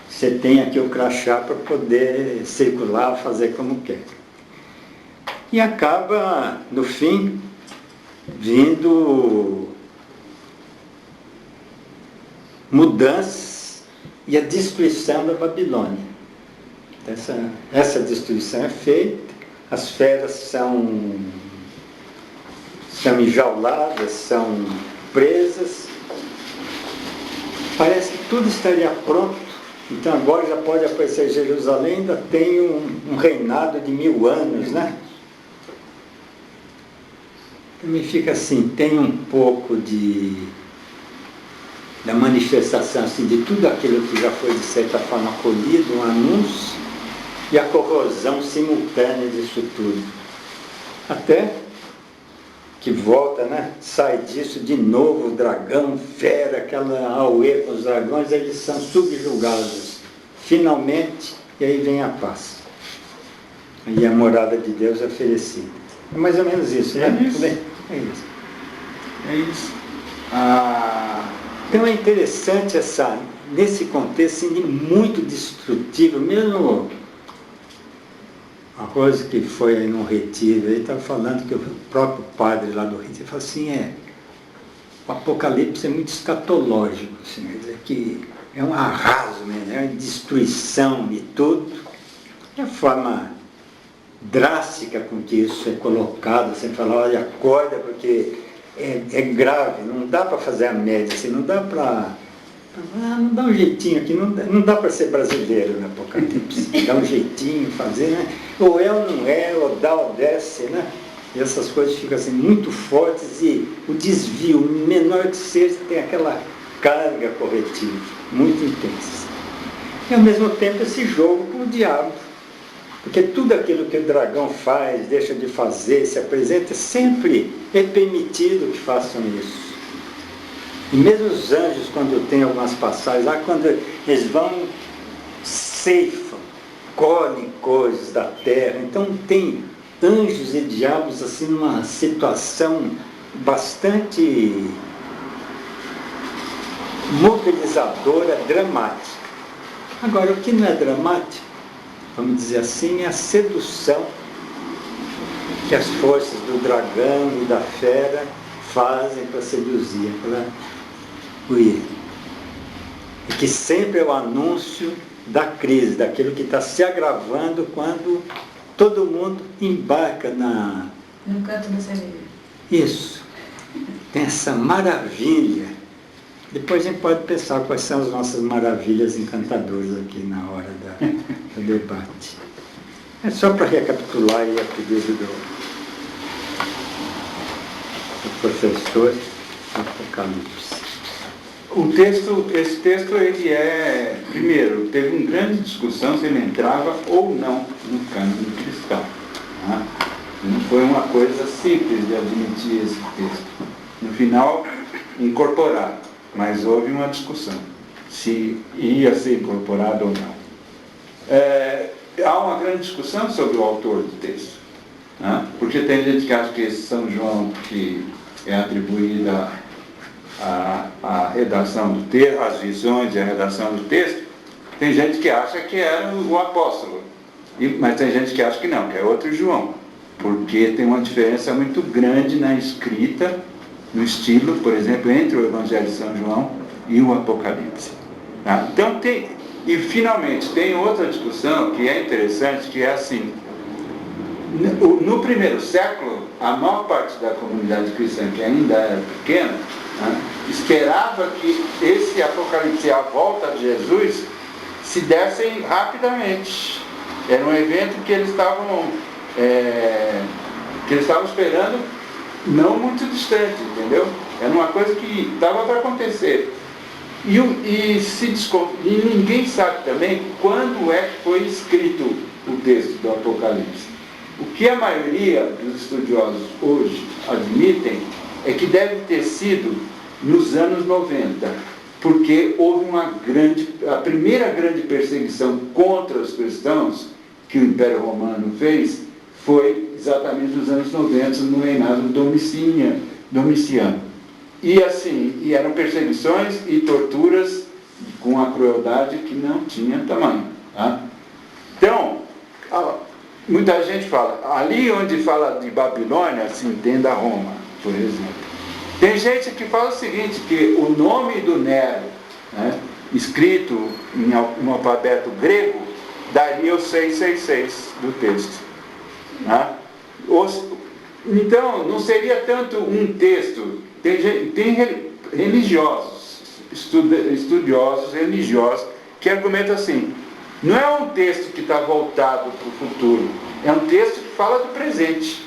você tem aqui o crachá para poder circular, fazer como quer. E acaba, no fim, vindo mudanças e a destruição da Babilônia. Essa destruição é feita, as feras são enjauladas, são presas. Parece que tudo estaria pronto, então agora já pode aparecer Jerusalém, ainda tem um reinado de 1000 anos, né? Também fica assim, tem um pouco da manifestação assim, de tudo aquilo que já foi de certa forma colhido, um anúncio, e a corrosão simultânea disso tudo. Até que volta, né? Sai disso de novo, o dragão, fera, aquela auê com os dragões, eles são subjugados finalmente, e aí vem a paz. E a morada de Deus é oferecida. É mais ou menos isso, né? É isso. É isso. É isso. Então é interessante nesse contexto assim, muito destrutivo, mesmo a coisa que foi aí num retiro, ele estava falando que o próprio padre lá do retiro falou assim, o Apocalipse é muito escatológico, assim, quer dizer, que é um arraso, né, é uma destruição de tudo. E a forma drástica com que isso é colocado, você fala, olha, acorda, porque é grave, não dá para fazer a média, assim, não dá para... não dá um jeitinho aqui, não dá para ser brasileiro no Apocalipse, dá um jeitinho, fazer, né? Ou é ou não é, ou dá ou desce, né? E essas coisas ficam assim muito fortes e o desvio, menor que seja, tem aquela carga corretiva muito intensa. E ao mesmo tempo esse jogo com o diabo, porque tudo aquilo que o dragão faz, deixa de fazer, se apresenta, sempre é permitido que façam isso. E mesmo os anjos, quando tem algumas passagens lá, quando eles vão, ceifam, colhem coisas da terra. Então tem anjos e diabos assim numa situação bastante mobilizadora, dramática. Agora, o que não é dramático, vamos dizer assim, é a sedução que as forças do dragão e da fera fazem para seduzir, para e que sempre é o anúncio da crise, daquilo que está se agravando quando todo mundo embarca no canto da sereia. Isso. Tem essa maravilha. Depois a gente pode pensar quais são as nossas maravilhas encantadoras aqui na hora do debate. É só para recapitular aí a pedido do professor Apocalipse. Esse texto, ele primeiro, teve uma grande discussão se ele entrava ou não no cânone cristão. Né? Não foi uma coisa simples de admitir esse texto. No final, incorporado, mas houve uma discussão se ia ser incorporado ou não. Há uma grande discussão sobre o autor do texto, né? Porque tem gente que acha que esse São João, que é atribuída a redação do texto, as visões e a redação do texto, tem gente que acha que era o apóstolo, mas tem gente que acha que não, que é outro João. porque tem uma diferença muito grande na escrita, no estilo, por exemplo, entre o Evangelho de São João e o Apocalipse. Tá? Então e finalmente tem outra discussão que é interessante, que é assim, no primeiro século, a maior parte da comunidade cristã, que ainda era pequena, né, esperava que esse Apocalipse, a volta de Jesus, se dessem rapidamente. Era um evento que eles estavam esperando não muito distante, entendeu? Era uma coisa que estava para acontecer. E ninguém sabe também quando é que foi escrito o texto do Apocalipse. O que a maioria dos estudiosos hoje admitem é que deve ter sido nos anos 90, porque houve a primeira grande perseguição contra os cristãos que o Império Romano fez foi exatamente nos anos 90, no reinado Domiciano. E eram perseguições e torturas com a crueldade que não tinha tamanho. Tá? Então, muita gente fala, ali onde fala de Babilônia, se entenda Roma, por exemplo. Tem gente que fala o seguinte, que o nome do Nero, né, escrito em um alfabeto grego, daria o 666 do texto. Né? Então, não seria tanto um texto. Tem religiosos, estudiosos religiosos, que argumentam assim, não é um texto que está voltado para o futuro, é um texto que fala do presente.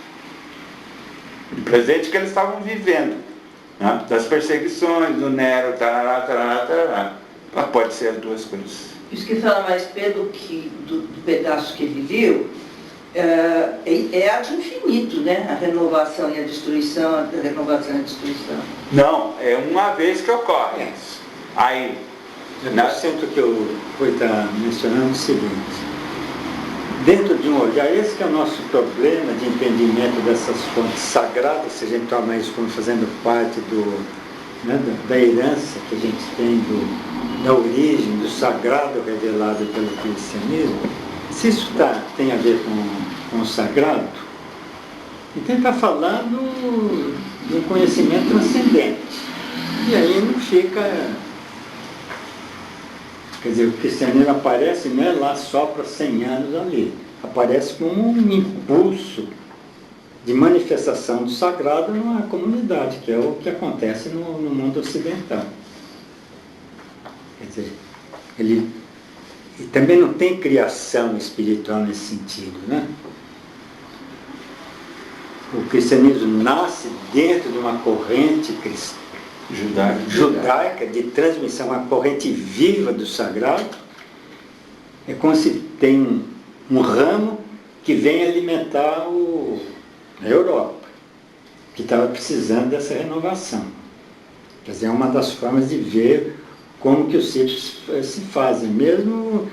Do presente que eles estavam vivendo. Né? Das perseguições, do Nero, tarará, tarará, tarará. Pode ser as duas coisas. Isso que fala mais Pedro, que do pedaço que ele viu, é ad infinito, né? A renovação e a destruição, a renovação e a destruição. Não, é uma vez que ocorre. Aí, eu sinto que o Rui está mencionando o seguinte, dentro de um olhar, esse que é o nosso problema de entendimento dessas fontes sagradas, se a gente toma isso como fazendo parte da herança que a gente tem da origem, do sagrado revelado pelo cristianismo, se isso tem a ver com o sagrado, então está falando de um conhecimento transcendente. E aí não fica... Quer dizer, o cristianismo aparece, não é lá só para 100 anos ali. Aparece como um impulso de manifestação do sagrado numa comunidade, que é o que acontece no mundo ocidental. Quer dizer, ele também não tem criação espiritual nesse sentido, né? O cristianismo nasce dentro de uma corrente cristã, judaica, de transmissão, uma corrente viva do sagrado. É como se tem um ramo que vem alimentar a Europa, que estava precisando dessa renovação. Quer dizer, é uma das formas de ver como que os ciclos se fazem. Mesmo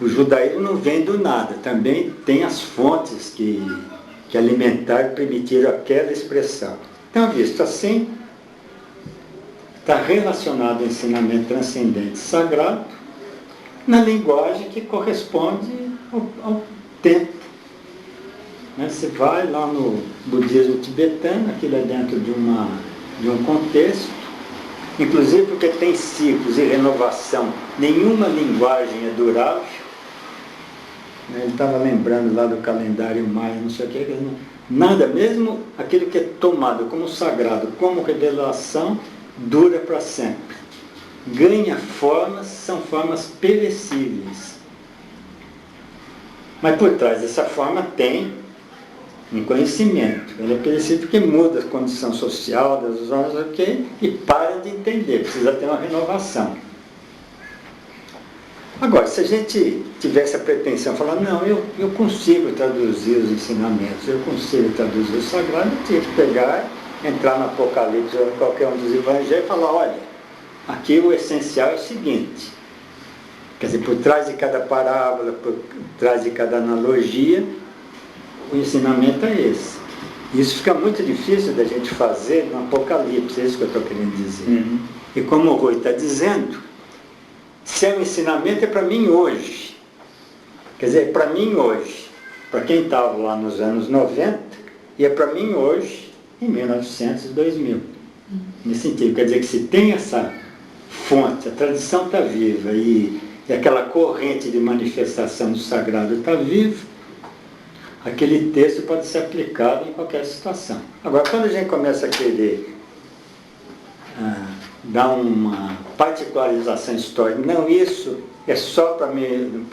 o judaísmo não vem do nada, também tem as fontes que alimentaram e permitiram aquela expressão. Então, visto assim, está relacionado ao ensinamento transcendente sagrado na linguagem que corresponde ao tempo. Você vai lá no budismo tibetano, aquilo é dentro de um contexto, inclusive porque tem ciclos e renovação, nenhuma linguagem é durável. Ele estava lembrando lá do calendário maia, não sei o que, nada, mesmo aquilo que é tomado como sagrado, como revelação, dura para sempre. Ganha formas, são formas perecíveis. Mas por trás dessa forma tem um conhecimento. Ele é perecível porque muda a condição social das zonas, e para de entender, precisa ter uma renovação. Agora, se a gente tivesse a pretensão de falar, não, eu consigo traduzir os ensinamentos, eu consigo traduzir o sagrado, eu tinha que pegar, entrar no Apocalipse ou em qualquer um dos evangelhos e falar, olha, aqui o essencial é o seguinte, quer dizer, por trás de cada parábola, por trás de cada analogia, o ensinamento é esse. Isso fica muito difícil da gente fazer no Apocalipse, é isso que eu estou querendo dizer. Uhum. E como o Rui está dizendo, se é um ensinamento é para mim hoje. Quer dizer, para mim hoje. Para quem estava lá nos anos 90, e é para mim hoje, em 1900 e 2000. Nesse sentido, quer dizer que se tem essa fonte, a tradição está viva e aquela corrente de manifestação do sagrado está viva, aquele texto pode ser aplicado em qualquer situação. Agora, quando a gente começa a querer dar uma particularização histórica, não, isso é só para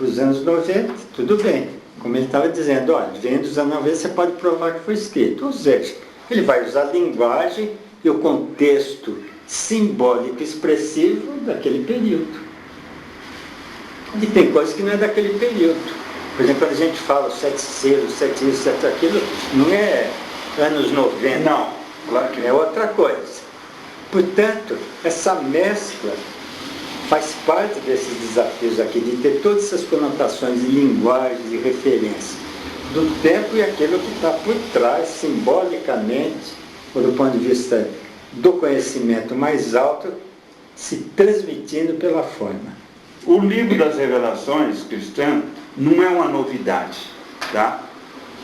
os anos 90, tudo bem. Como ele estava dizendo, olha, vem dos anos 90, você pode provar que foi escrito. Ou seja, ele vai usar a linguagem e o contexto simbólico expressivo daquele período. E tem coisas que não é daquele período. Por exemplo, quando a gente fala sete selos, sete isso, sete aquilo, não é anos 90. Não, claro que é outra coisa. Portanto, essa mescla faz parte desses desafios aqui, de ter todas essas conotações de linguagem, de referência, do tempo e aquilo que está por trás, simbolicamente, ou do ponto de vista do conhecimento mais alto, se transmitindo pela forma. O livro das revelações cristãs não é uma novidade, tá?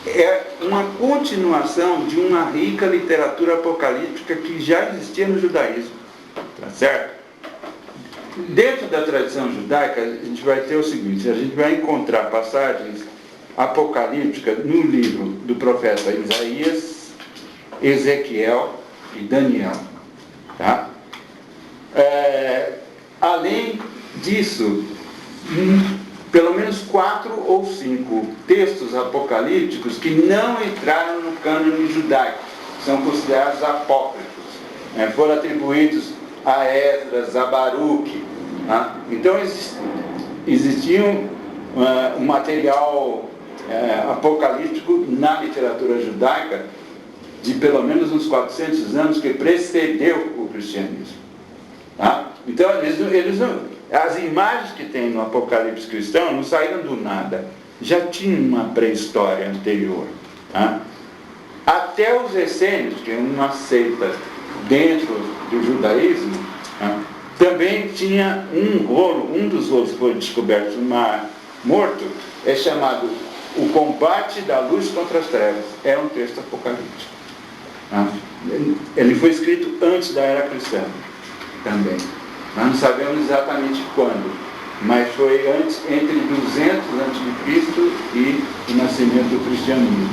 É uma continuação de uma rica literatura apocalíptica que já existia no judaísmo, tá certo? Dentro da tradição judaica, a gente vai ter o seguinte, a gente vai encontrar passagens apocalípticas no livro do profeta Isaías, Ezequiel e Daniel, tá? Além disso, pelo menos 4 ou 5 textos apocalípticos que não entraram no cânone judaico, são considerados apócrifos, foram atribuídos a Esdras, a Baruque. Tá? Então existia um material apocalíptico na literatura judaica de pelo menos uns 400 anos que precedeu o cristianismo. Tá? Então as imagens que tem no Apocalipse cristão não saíram do nada, já tinha uma pré-história anterior. Tá? Até os essênios, que é uma seita dentro do judaísmo, tá? Também tinha um rolo, um dos rolos que foi descoberto no Mar Morto, é chamado O Combate da Luz contra as Trevas. É um texto apocalíptico. Tá? Ele foi escrito antes da era cristã também. Nós não sabemos exatamente quando, mas foi antes, entre 200 a.C. e o nascimento do cristianismo.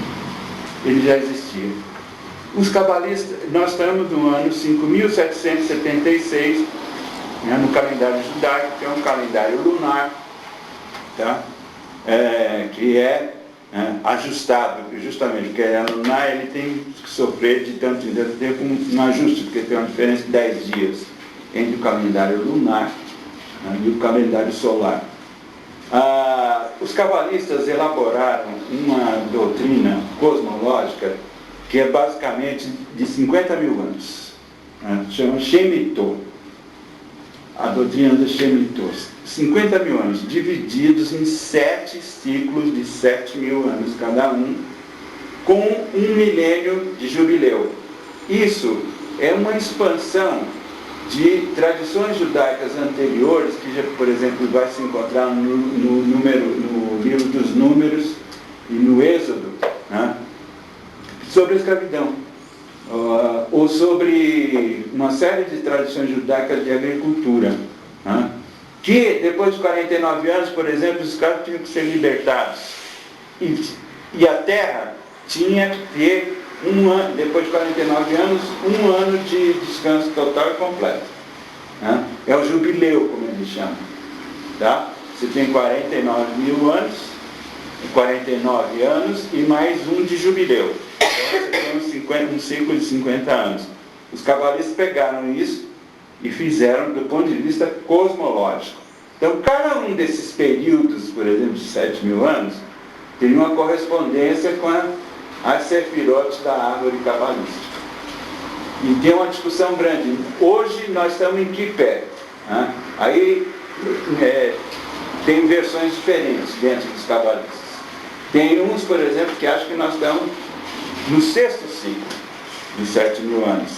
Ele já existia. Os cabalistas, nós estamos no ano 5776, no calendário judaico, que é um calendário lunar, tá? Que é ajustado, justamente porque é lunar, ele tem que sofrer de tanto em tanto tempo um ajuste, porque tem uma diferença de 10 dias entre o calendário lunar e o calendário solar. Os cabalistas elaboraram uma doutrina cosmológica que é basicamente de 50 mil anos, chama Shemitah, a doutrina do Shemitah, 50 mil anos, divididos em 7 ciclos de 7 mil anos cada um, com 1 milênio de jubileu. Isso é uma expansão de tradições judaicas anteriores, que, já, por exemplo, vai se encontrar no livro dos Números e no Êxodo, né? Sobre a escravidão, ou sobre uma série de tradições judaicas de agricultura, né? Que depois de 49 anos, por exemplo, os escravos tinham que ser libertados, e a terra tinha que ter um ano, depois de 49 anos, um ano de descanso total e completo, né? É o jubileu, como eles chamam, tá? Você tem 49 mil anos, 49 anos e mais um de jubileu. Então você tem um ciclo de 50 anos. Os cabalistas pegaram isso e fizeram do ponto de vista cosmológico. Então cada um desses períodos, por exemplo, de 7 mil anos, tem uma correspondência com as sefirotes da árvore cabalística. E tem uma discussão grande. Hoje nós estamos em que pé? Né? Aí tem versões diferentes dentro dos cabalistas. Tem uns, por exemplo, que acham que nós estamos no 6º ciclo de 7 mil anos.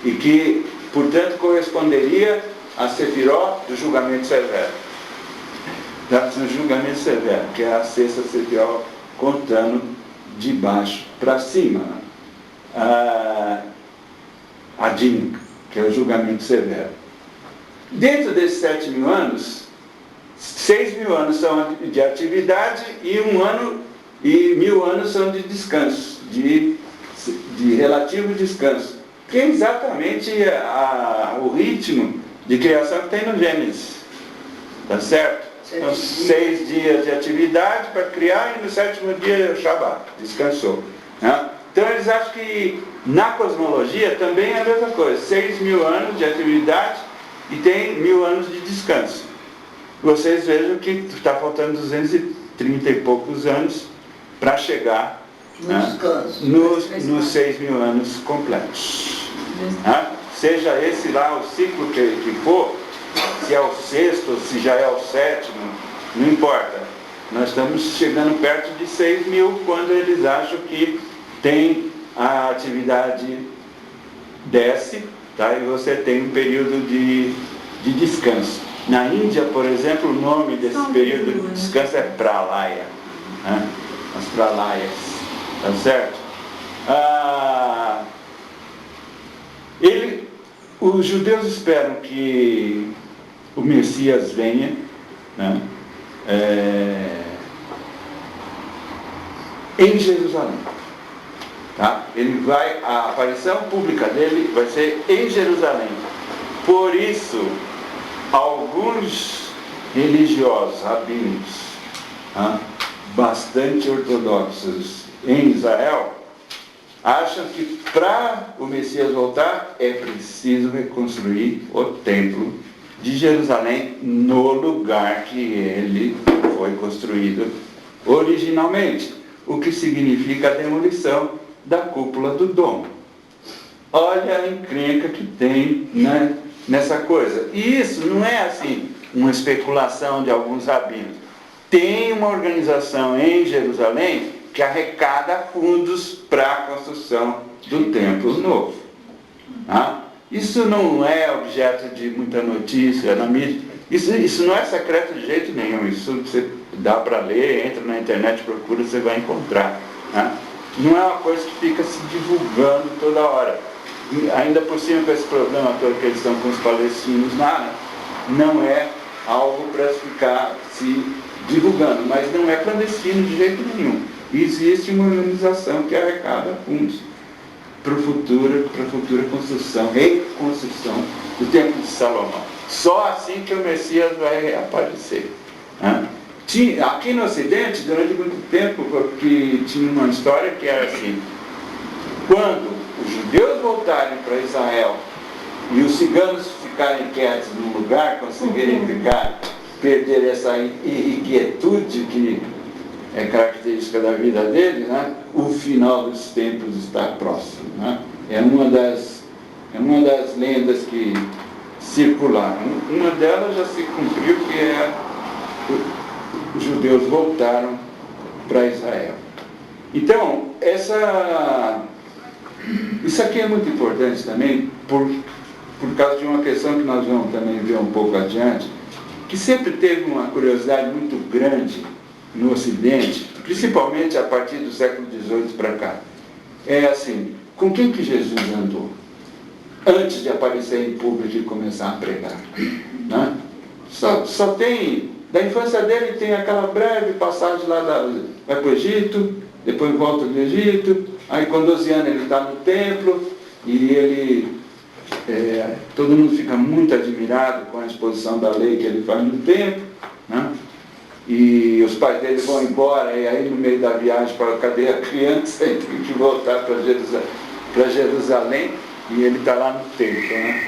E que, portanto, corresponderia a Sefiró do julgamento severo. Do julgamento severo, que é a 6ª Sefiró contando de baixo para cima. Adin, que é o julgamento severo. Dentro desses 7.000 anos, 6.000 anos são de atividade e 1.000 anos são de descanso, de relativo descanso, que é exatamente o ritmo de criação que tem no Gênesis. Tá certo? Então, 6 dias de atividade para criar e no 7º dia o Shabat, descansou. Né? Então eles acham que na cosmologia também é a mesma coisa, 6.000 anos de atividade e tem 1.000 anos de descanso. Vocês vejam que está faltando 230 e poucos anos para chegar nos 6.000 anos completos. Seja esse lá o ciclo que for, se é o 6º, se já é o 7º, não importa. Nós estamos chegando perto de 6.000 quando eles acham que tem a atividade desce, tá? E você tem um período de descanso. Na Índia, por exemplo, o nome desse período de descanso é Pralaya, né? As Pralayas, tá certo? Os judeus esperam que o Messias venha, né? Em Jerusalém. Tá? A aparição pública dele vai ser em Jerusalém. Por isso, alguns religiosos, rabinos, bastante ortodoxos em Israel, acham que para o Messias voltar é preciso reconstruir o templo de Jerusalém no lugar que ele foi construído originalmente, o que significa a demolição da cúpula do domo. Olha a encrenca que tem, né, nessa coisa. E isso não é assim uma especulação de alguns rabinos. Tem uma organização em Jerusalém que arrecada fundos para a construção do templo novo. Tá? Isso não é objeto de muita notícia na mídia. Isso não é secreto de jeito nenhum. Isso você dá para ler, entra na internet, procura, você vai encontrar. Tá? Não é uma coisa que fica se divulgando toda hora. E ainda por cima com esse problema todo que eles estão com os palestinos lá, né? Não é algo para ficar se divulgando, mas não é clandestino de jeito nenhum. Existe uma organização que arrecada fundos para a futura construção, reconstrução do Templo de Salomão. Só assim que o Messias vai reaparecer. Né? Aqui no Ocidente, durante muito tempo, porque tinha uma história que era assim: quando os judeus voltarem para Israel e os ciganos ficarem quietos num lugar, conseguirem perder essa inquietude que é característica da vida deles, né? O final dos tempos está próximo. Né? É uma das lendas que circularam. Uma delas já se cumpriu, que é os judeus voltaram para Israel. Então, isso aqui é muito importante também, por causa de uma questão que nós vamos também ver um pouco adiante, que sempre teve uma curiosidade muito grande no Ocidente, principalmente a partir do século XVIII para cá. É assim, com quem que Jesus andou? Antes de aparecer em público e começar a pregar. Né? Só tem, da infância dele tem aquela breve passagem lá, vai para o Egito, depois volta do Egito, aí com 12 anos ele está no templo, e ele, todo mundo fica muito admirado com a exposição da lei que ele faz no templo, né? E os pais dele vão embora, e aí no meio da viagem para cadê a criança, ele tem que voltar para Jerusalém, e ele está lá no templo. Né?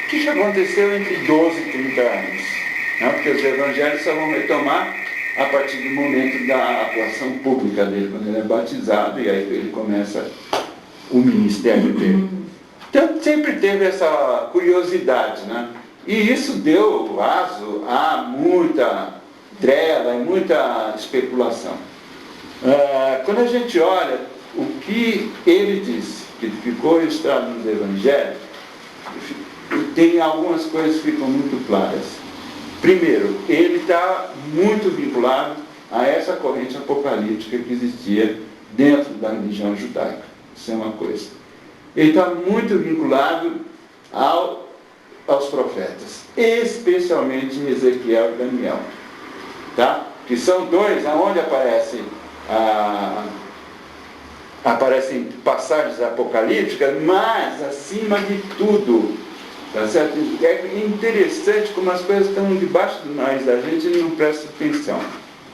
O que aconteceu entre 12 e 30 anos? Né? Porque os evangelhos só vão retomar a partir do momento da atuação pública dele, quando ele é batizado, e aí ele começa o ministério dele. Então sempre teve essa curiosidade, né? E isso deu aso a muita trela e muita especulação. Quando a gente olha o que ele disse, que ficou registrado nos evangelhos, tem algumas coisas que ficam muito claras. Primeiro, ele está muito vinculado a essa corrente apocalíptica que existia dentro da religião judaica. Isso é uma coisa. Ele está muito vinculado aos profetas, especialmente Ezequiel e Daniel, tá? Que são dois aonde aparecem passagens apocalípticas, mas acima de tudo, tá certo? É interessante como as coisas estão debaixo do nariz da gente e não presta atenção.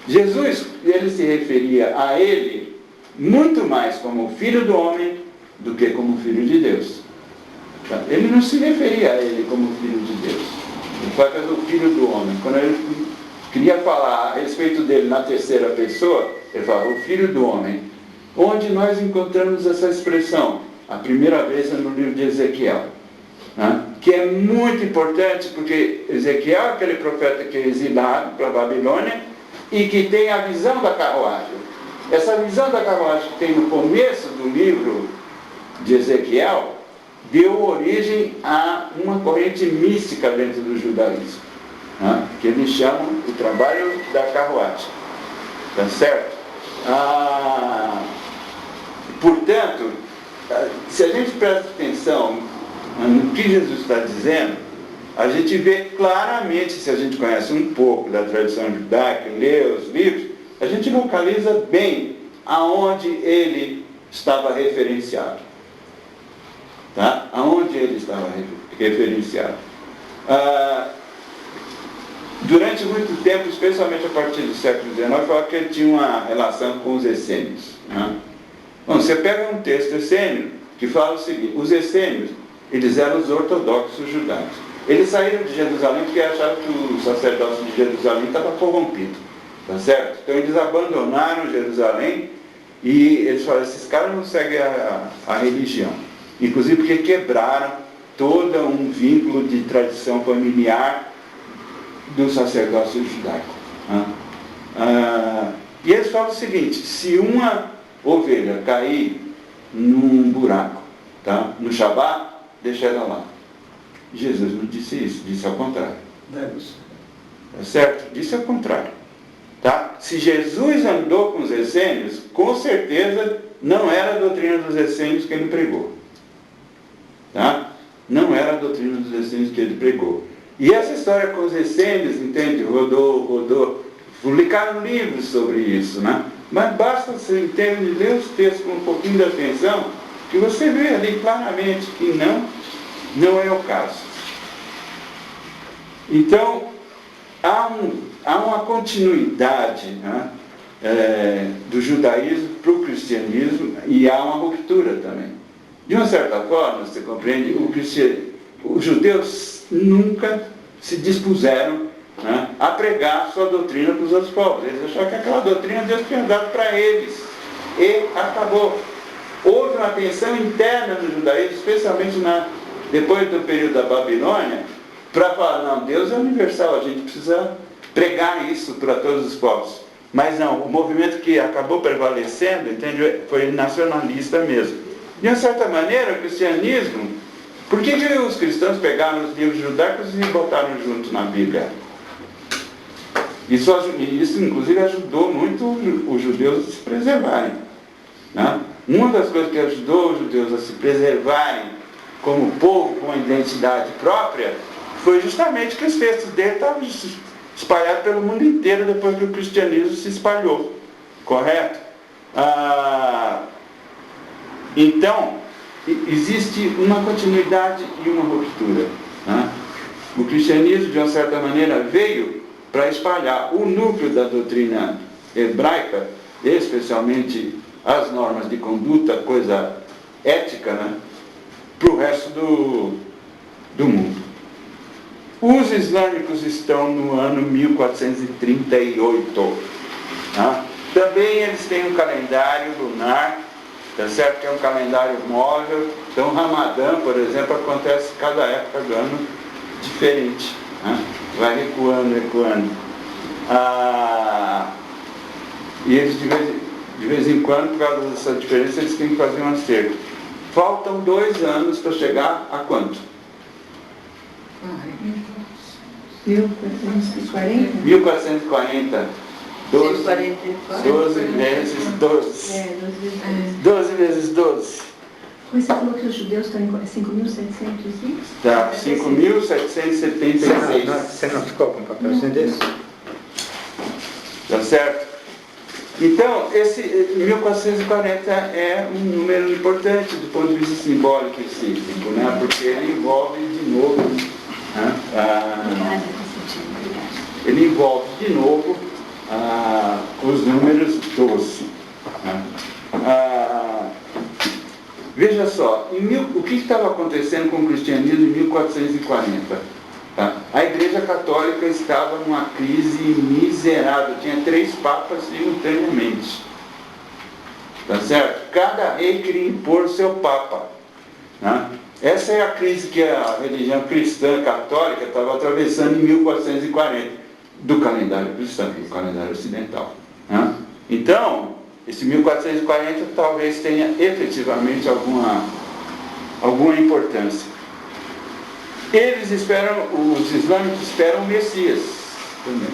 Jesus, ele se referia a ele muito mais como filho do homem do que como filho de Deus. Tá? Ele não se referia a ele como filho de Deus. Ele falava do filho do homem. Quando ele queria falar a respeito dele na terceira pessoa, ele falava o filho do homem. Onde nós encontramos essa expressão? A primeira vez é no livro de Ezequiel. Né? Que é muito importante porque Ezequiel é aquele profeta que é exilado para a Babilônia e que tem a visão da carruagem. Essa visão da carruagem que tem no começo do livro de Ezequiel deu origem a uma corrente mística dentro do judaísmo, né? Que eles chamam o trabalho da carruagem. Tá certo? Portanto, se a gente presta atenção no que Jesus está dizendo, a gente vê claramente, se a gente conhece um pouco da tradição judaica, lê os livros, a gente localiza bem aonde ele estava referenciado. Tá? Aonde ele estava referenciado. Durante muito tempo, especialmente a partir do século XIX, falava que ele tinha uma relação com os essênios. Né? Bom, você pega um texto essênio que fala o seguinte: os essênios, eles eram os ortodoxos judaicos. Eles saíram de Jerusalém porque achavam que o sacerdócio de Jerusalém estava corrompido. Tá certo? Então eles abandonaram Jerusalém e eles falaram: esses caras não seguem a religião. Inclusive porque quebraram todo um vínculo de tradição familiar do sacerdócio judaico. E eles falam o seguinte: se uma ovelha cair num buraco, tá, no Shabat, deixa ela lá. Jesus não disse isso, disse ao contrário. Tá certo? Disse ao contrário. Tá? Se Jesus andou com os essênios, com certeza não era a doutrina dos essênios que ele pregou. Tá? Não era a doutrina dos essênios que ele pregou. E essa história com os essênios, entende? Rodou. Publicaram livros sobre isso, né? Mas basta você, em termos de ler os textos com um pouquinho de atenção, que você vê ali claramente que não é o caso. Então, há uma continuidade, né, do judaísmo para o cristianismo e há uma ruptura também. De uma certa forma, você compreende, os judeus nunca se dispuseram, né, a pregar sua doutrina para os outros povos. Eles achavam que aquela doutrina Deus tinha dado para eles. E acabou. Houve uma tensão interna no judaísmo, especialmente depois do período da Babilônia, para falar: não, Deus é universal, a gente precisa pregar isso para todos os povos. Mas não, o movimento que acabou prevalecendo, entende, foi nacionalista mesmo. De uma certa maneira, o cristianismo, por que os cristãos pegaram os livros judaicos e botaram junto na Bíblia? Isso inclusive ajudou muito os judeus a se preservarem. Né? Uma das coisas que ajudou os judeus a se preservarem como povo com uma identidade própria foi justamente que os textos dele estavam espalhados pelo mundo inteiro depois que o cristianismo se espalhou. Correto? Então, existe uma continuidade e uma ruptura. Né? O cristianismo, de uma certa maneira, veio para espalhar o núcleo da doutrina hebraica, especialmente as normas de conduta, coisa ética, né, para o resto do mundo. Os islâmicos estão no ano 1438. Tá? Também eles têm um calendário lunar, tá certo? Que é um calendário móvel. Então o Ramadã, por exemplo, acontece cada época do ano diferente. Né? Vai recuando. E eles de vez em quando, por causa dessa diferença, eles têm que fazer um acerto. Faltam 2 anos para chegar a quanto? 1440? 1440. 12 vezes 12. 12 vezes 12. Mas você falou que os judeus estão em 5.700 Tá, 5.776. Você não ficou com um papelzinho desse? Tá certo? Então, esse 1440 é um número importante do ponto de vista simbólico e cíclico, né? Porque ele envolve de novo, né? Ele envolve de novo os números 12. Né? Veja só, o que estava acontecendo com o cristianismo em 1440? Tá? A Igreja Católica estava numa crise miserável, tinha 3 papas simultaneamente. Tá certo? Cada rei queria impor seu papa. Né? Essa é a crise que a religião cristã católica estava atravessando em 1440, do calendário cristão, do calendário ocidental. Né? Então, esse 1440 talvez tenha efetivamente alguma importância. Eles esperam, os islâmicos esperam o Messias também.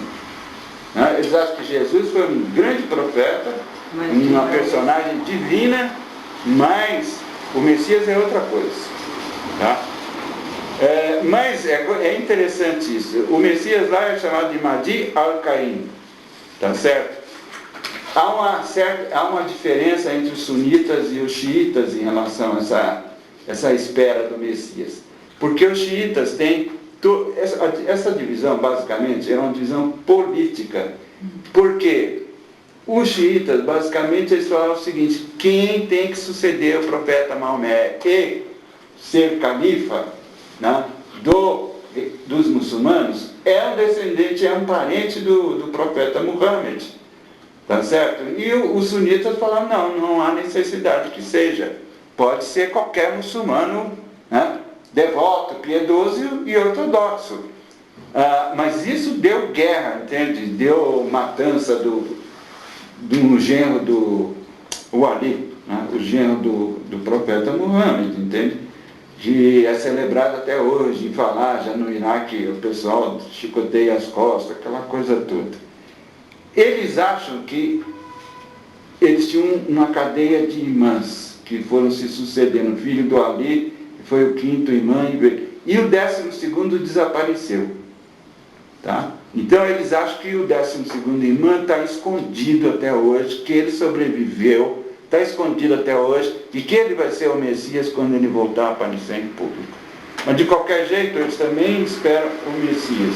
Né? Eles acham que Jesus foi um grande profeta, uma personagem divina, mas o Messias é outra coisa. Tá? Mas é interessante isso. O Messias lá é chamado de Mahdi al-Qaim. Tá certo? Há uma diferença entre os sunitas e os xiitas em relação a essa espera do Messias. Porque os xiitas têm... Essa divisão, basicamente, é uma divisão política. Porque os xiitas, basicamente, eles falaram o seguinte: quem tem que suceder o profeta Maomé e ser califa, né, dos muçulmanos é um descendente, é um parente do profeta Muhammad. Tá certo? E os sunitas falaram: não há necessidade que seja. Pode ser qualquer muçulmano, né, devoto, piedoso e ortodoxo. Mas isso deu guerra, entende? Deu matança do genro do Ali, né? O genro do profeta Muhammad, entende? Que é celebrado até hoje, em falar já no Iraque, o pessoal chicoteia as costas, aquela coisa toda. Eles acham que eles tinham uma cadeia de imãs que foram se sucedendo. O filho do Ali foi o 5º imã, e o 12º desapareceu. Tá? Então eles acham que o 12º imã está escondido até hoje, que ele sobreviveu, está escondido até hoje, e que ele vai ser o Messias quando ele voltar a aparecer em público. Mas de qualquer jeito, eles também esperam o Messias.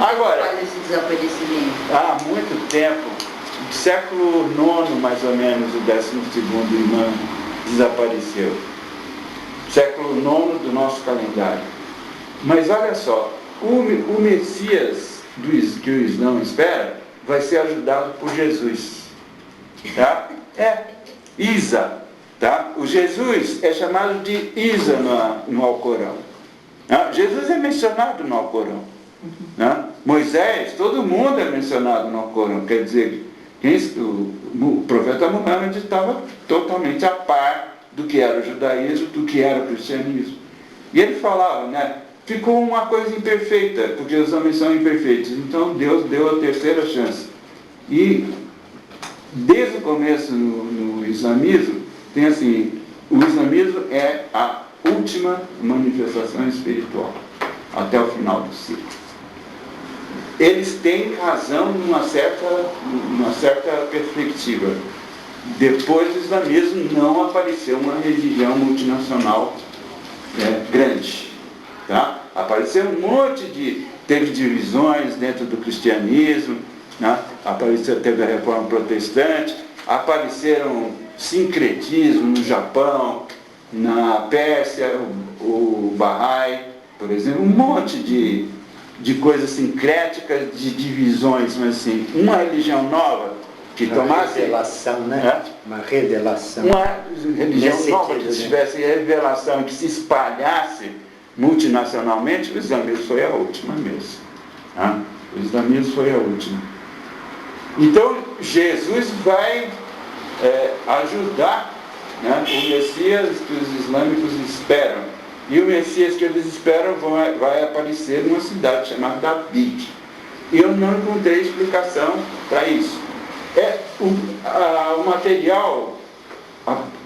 Agora, faz esse desaparecimento? Há muito tempo, no século IX mais ou menos, o 12º imã desapareceu. Século IX do nosso calendário. Mas olha só, o Messias que o Islã espera vai ser ajudado por Jesus. Tá? Isa. Tá? O Jesus é chamado de Isa no Alcorão. Jesus é mencionado no Alcorão. Moisés, todo mundo é mencionado no Alcorão. Quer dizer, o profeta Muhammad estava totalmente a par do que era o judaísmo, do que era o cristianismo. E ele falava, né? Ficou uma coisa imperfeita, porque os homens são imperfeitos. Então Deus deu a terceira chance. E desde o começo no islamismo, tem assim, o islamismo é a última manifestação espiritual, até o final do ciclo. Eles têm razão numa certa perspectiva. Depois do islamismo não apareceu uma religião multinacional grande. Tá? Apareceu um monte teve divisões dentro do cristianismo, né? Teve a reforma protestante, apareceram sincretismo no Japão, na Pérsia, o Bahá'í, por exemplo, um monte de coisas sincréticas, de divisões, mas assim, uma religião nova que tomasse... Revelação, né? Uma revelação. Uma religião Nesse nova sentido, que tivesse revelação, que se espalhasse multinacionalmente, o islamismo foi a última mesmo. Tá? O islamismo foi a última. Então, Jesus vai ajudar, né, o Messias que os islâmicos esperam. E o Messias que eles esperam vai aparecer numa cidade chamada David. E eu não encontrei explicação para isso. O material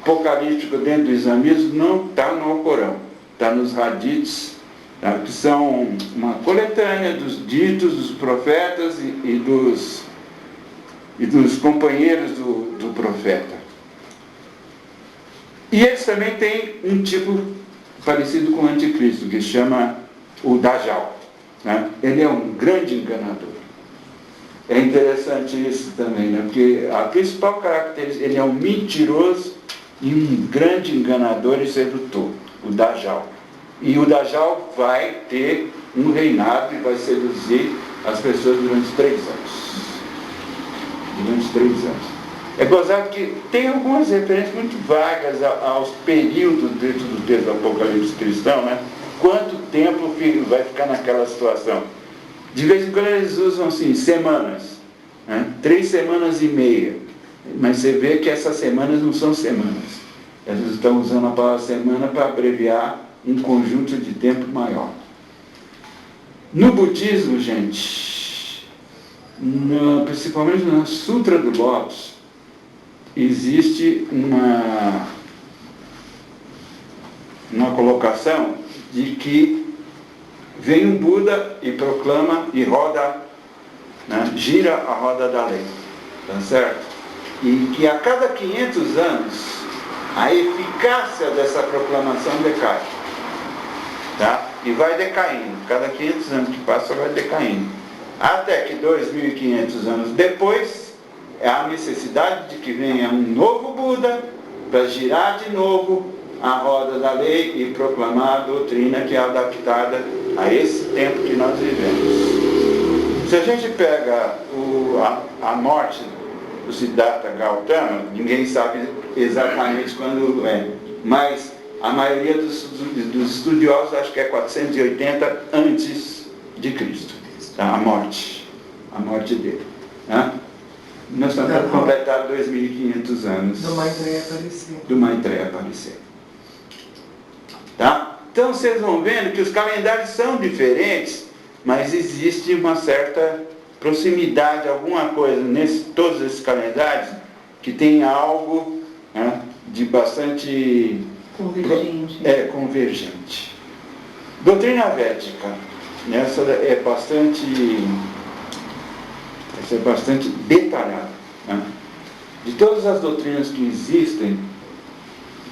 apocalíptico dentro do islamismo não está no Alcorão, está nos hadiths, tá? Que são uma coletânea dos ditos dos profetas e dos companheiros do profeta. E eles também têm um tipo parecido com o anticristo, que chama o Dajjal, né? Ele é um grande enganador. É interessante isso também, né? Porque a principal característica, ele é um mentiroso e um grande enganador e sedutor, o Dajjal. E o Dajjal vai ter um reinado e vai seduzir as pessoas durante 3 anos. Durante 3 anos. É gozado que tem algumas referências muito vagas aos períodos dentro do texto do Apocalipse cristão, né? Quanto tempo o filho vai ficar naquela situação? De vez em quando eles usam assim, semanas, né? 3 semanas e meia. Mas você vê que essas semanas não são semanas. Eles estão usando a palavra semana para abreviar um conjunto de tempo maior. No budismo, gente, principalmente na Sutra do Lótus, existe uma colocação de que vem um Buda e proclama e roda, né, gira a roda da lei, tá certo? E que a cada 500 anos a eficácia dessa proclamação decai, tá? E vai decaindo, cada 500 anos que passa vai decaindo, até que 2.500 anos depois há a necessidade de que venha um novo Buda para girar de novo a roda da lei e proclamar a doutrina que é adaptada a esse tempo que nós vivemos. Se a gente pega a morte do Siddhartha Gautama, ninguém sabe exatamente quando é, mas a maioria dos estudiosos acho que é 480 antes de Cristo, tá? A morte dele, né? Nós estamos para completar 2.500 anos do Maitreya aparecer. Tá? Então vocês vão vendo que os calendários são diferentes, mas existe uma certa proximidade, alguma coisa todos esses calendários que tem algo, né, de bastante convergente. Doutrina védica, essa é bastante detalhada, né? De todas as doutrinas que existem,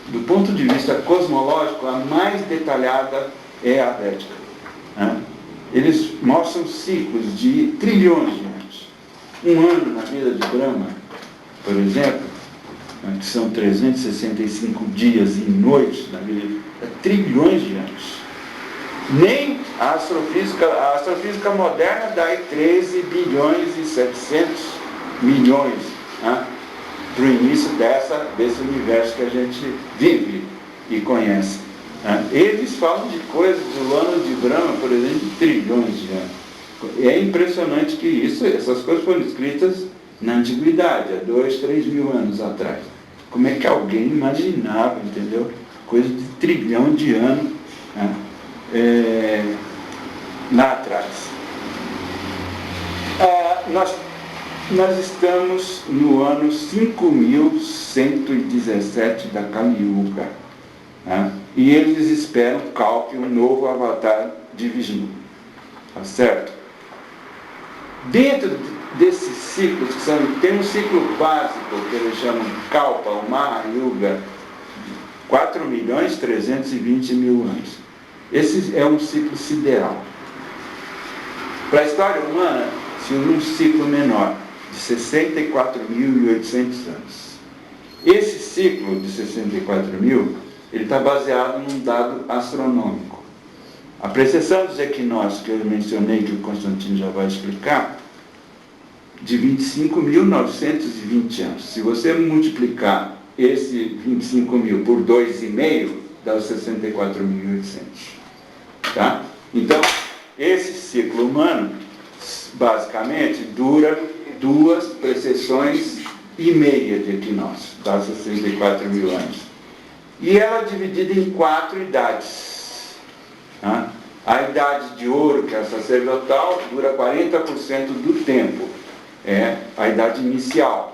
do ponto de vista cosmológico, a mais detalhada é a védica, né? Eles mostram ciclos de trilhões de anos. Um ano na vida de Brahma, por exemplo, né, que são 365 dias e noites na vida, é trilhões de anos. Nem a astrofísica moderna dá aí 13 bilhões e 700 milhões, né, para o início desse universo que a gente vive e conhece, né. Eles falam de coisas do ano de Brahma, por exemplo, de trilhões de anos. É impressionante que essas coisas foram escritas na antiguidade, há 2, 3 mil anos atrás. Como é que alguém imaginava, entendeu? Coisa de trilhão de anos, né, lá atrás. Nós estamos no ano 5117 da Kali Yuga, né? E eles esperam Kalki, um novo avatar de Vishnu, tá certo? Dentro desses ciclos, tem um ciclo básico que eles chamam Kalpa, o Mahayuga, 4.320.000 anos. Esse é um ciclo sideral. Para a história humana, se um ciclo menor, de 64.800 anos. Esse ciclo de 64.000, ele está baseado num dado astronômico. A precessão dos equinócios que eu mencionei, que o Constantino já vai explicar, de 25.920 anos. Se você multiplicar esse 25.000 por 2,5, dá os 64.800. Tá? Então, esse ciclo humano, basicamente, dura 2 precessões e meia de equinócio, dá 64.000 anos. E ela é dividida em 4 idades. Tá? A idade de ouro, que é a sacerdotal, dura 40% do tempo. É a idade inicial.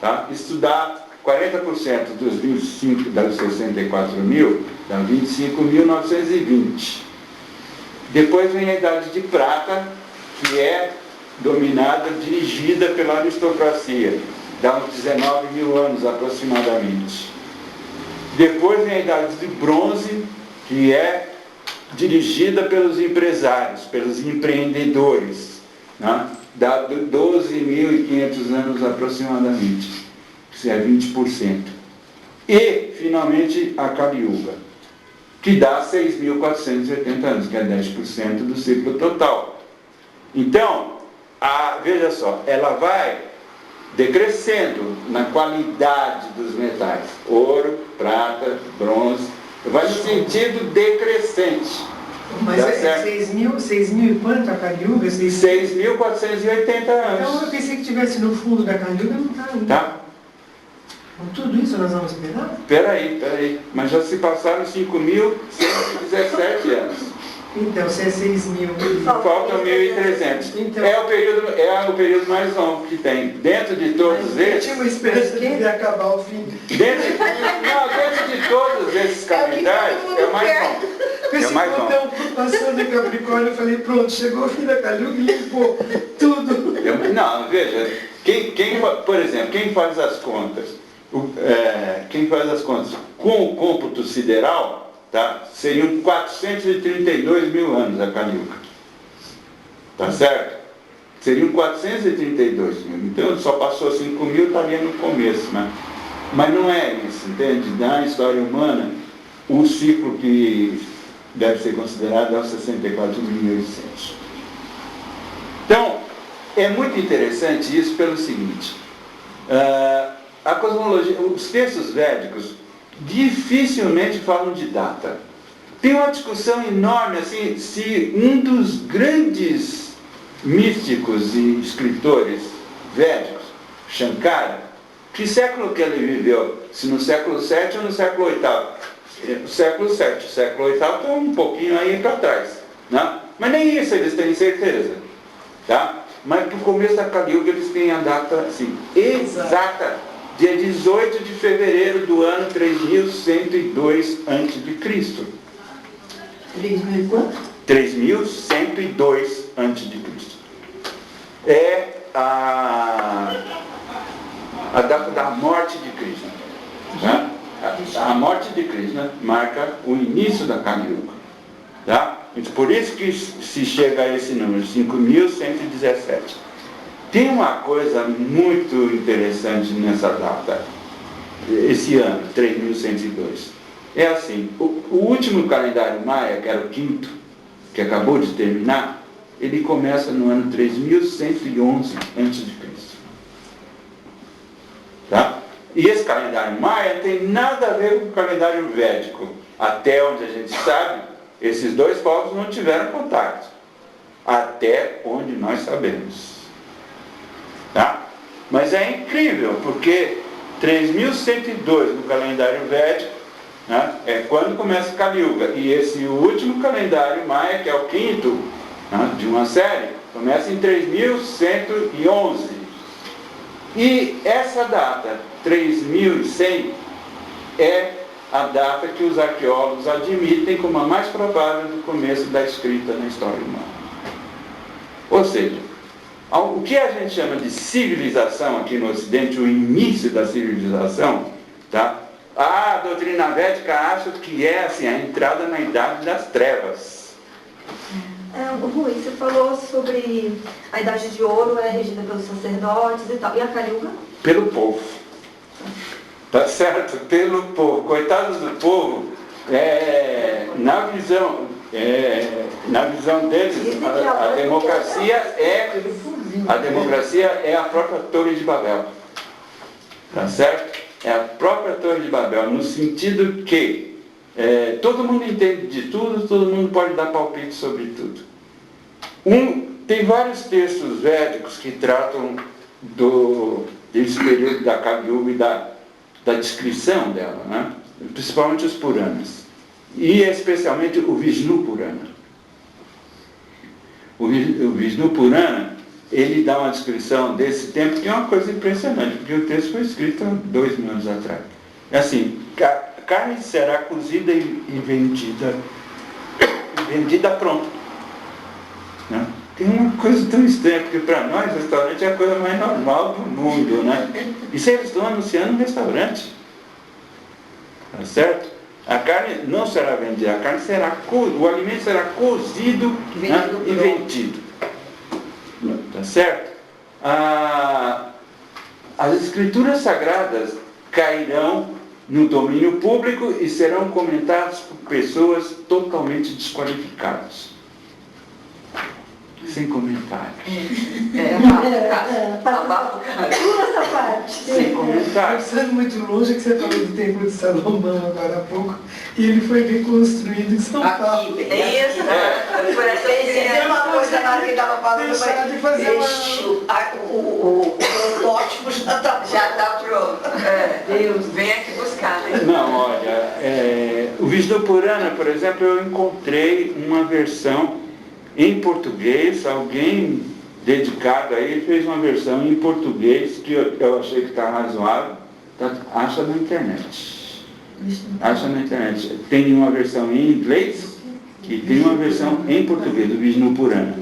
Tá? Isso dá 40% dos 25 das 64 mil, dá 25.920. Depois vem a Idade de Prata, que é dominada, dirigida pela aristocracia, dá uns 19 mil anos aproximadamente. Depois vem a Idade de Bronze, que é dirigida pelos empresários, pelos empreendedores, né? Dá 12.500 anos aproximadamente, isso é 20%. E, finalmente, a Kali Yuga, que dá 6.480 anos, que é 10% do ciclo total. Então, veja só, ela vai decrescendo na qualidade dos metais, ouro, prata, bronze, vai no sentido decrescente. Mas Tá é certo? 6 mil e quanto a Kali Yuga? 6.480 anos. Então eu pensei que estivesse no fundo da Kali Yuga, não está ainda. Tá? Com tudo isso nós vamos esperar? Peraí. Mas já se passaram 5.117 anos. Então, se é 6 mil... Faltam 1.300. Então- É o período mais longo que tem. Dentro de todos Eu esses... tinha uma esperança de acabar o fim. Dentro de todos esses calendários, é o mais longo. Esse mais longo. botão passou de Capricórnio, eu falei, pronto, chegou o fim da Kali Yuga e limpou tudo. Não, veja, por exemplo, quem faz as contas? Quem faz as contas com o cômputo sideral, tá? Seriam 432 mil anos a Kali Yuga. Tá certo? Seriam 432 mil. Então só passou 5 mil, estaria no começo, né? Mas não é isso, entende? Na história humana, o ciclo que deve ser considerado é os 64.800. Então, é muito interessante isso pelo seguinte. A cosmologia, os textos védicos dificilmente falam de data. Tem uma discussão enorme assim, se um dos grandes místicos e escritores védicos, Shankara, que século que ele viveu? Se no século VII ou no século VIII? O século VII. O século VIII está um pouquinho aí para trás, né? Mas nem isso eles têm certeza, tá? Mas para o começo da Kali Yuga eles têm a data assim, exata, dia 18 de fevereiro do ano 3102 a.C. 3 mil e quanto? 3102 a.C. É a data da morte de Krishna. Tá? A morte de Krishna marca o início da Kali Yuga. Tá? Então, por isso que se chega a esse número, 5.117. Tem uma coisa muito interessante nessa data, esse ano, 3.102. É assim, o último calendário maia, que era o quinto, que acabou de terminar, ele começa no ano 3.111 a.C. Tá? E esse calendário maia não tem nada a ver com o calendário védico. Até onde a gente sabe, esses dois povos não tiveram contato. Até onde nós sabemos. Tá? Mas é incrível, porque 3.102 no calendário védico, né, é quando começa a Kali Yuga. E esse último calendário maia, que é o quinto, né, de uma série, começa em 3.111. E essa data, 3.100, é a data que os arqueólogos admitem como a mais provável do começo da escrita na história humana. Ou seja, o que a gente chama de civilização aqui no Ocidente, o início da civilização, tá? A doutrina védica acha que é assim, a entrada na Idade das Trevas. Rui, você falou sobre a Idade de Ouro é regida pelos sacerdotes e tal. E a Kali Yuga? Pelo povo. Tá certo? Pelo povo. Coitados do povo, na visão deles, a democracia é a própria Torre de Babel. Tá certo? É a própria Torre de Babel, no sentido que todo mundo entende de tudo, todo mundo pode dar palpite sobre tudo. Tem vários textos védicos que tratam desse período da Kali Yuga e da descrição dela, né? Principalmente os Puranas. E especialmente o Vishnu Purana. O Vishnu Purana ele dá uma descrição desse tempo que é uma coisa impressionante, porque o texto foi escrito há 2000 anos atrás. É assim, carne será cozida e vendida pronta. Né? Tem uma coisa tão estranha, porque para nós, restaurante é a coisa mais normal do mundo, né? Isso eles estão anunciando um restaurante. Tá certo? A carne não será vendida, a carne será o alimento será cozido, né, e vendido. Tá certo? As escrituras sagradas cairão no domínio público e serão comentadas por pessoas totalmente desqualificadas. Sem comentários. Pula essa parte. Sem comentários. Pensando muito longe, que você falou do Templo de Salomão agora há pouco, e ele foi reconstruído em São Paulo. Aqui, isso, por essa tem uma coisa lá que estava falando, Deixar de fazer o protótipo já está pronto. Deus, vem aqui buscar, né? Não, olha, o Vishnu Purana, por exemplo, eu encontrei uma versão em português, alguém dedicado a ele fez uma versão em português que eu achei que está razoável, acha na internet. Acha na internet. Tem uma versão em inglês e tem uma versão em português do Vishnu Purana.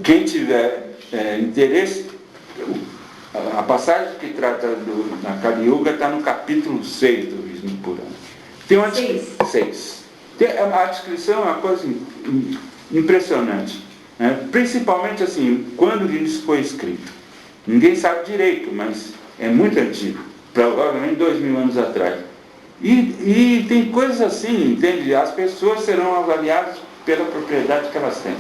Quem tiver interesse, a passagem que trata da Kali Yuga está no capítulo 6 do Vishnu Purana. Tem uma 6. A descrição é uma coisa impressionante. Principalmente assim, quando isso foi escrito. Ninguém sabe direito, mas é muito antigo, provavelmente 2000 anos atrás. E tem coisas assim, entende? As pessoas serão avaliadas pela propriedade que elas têm.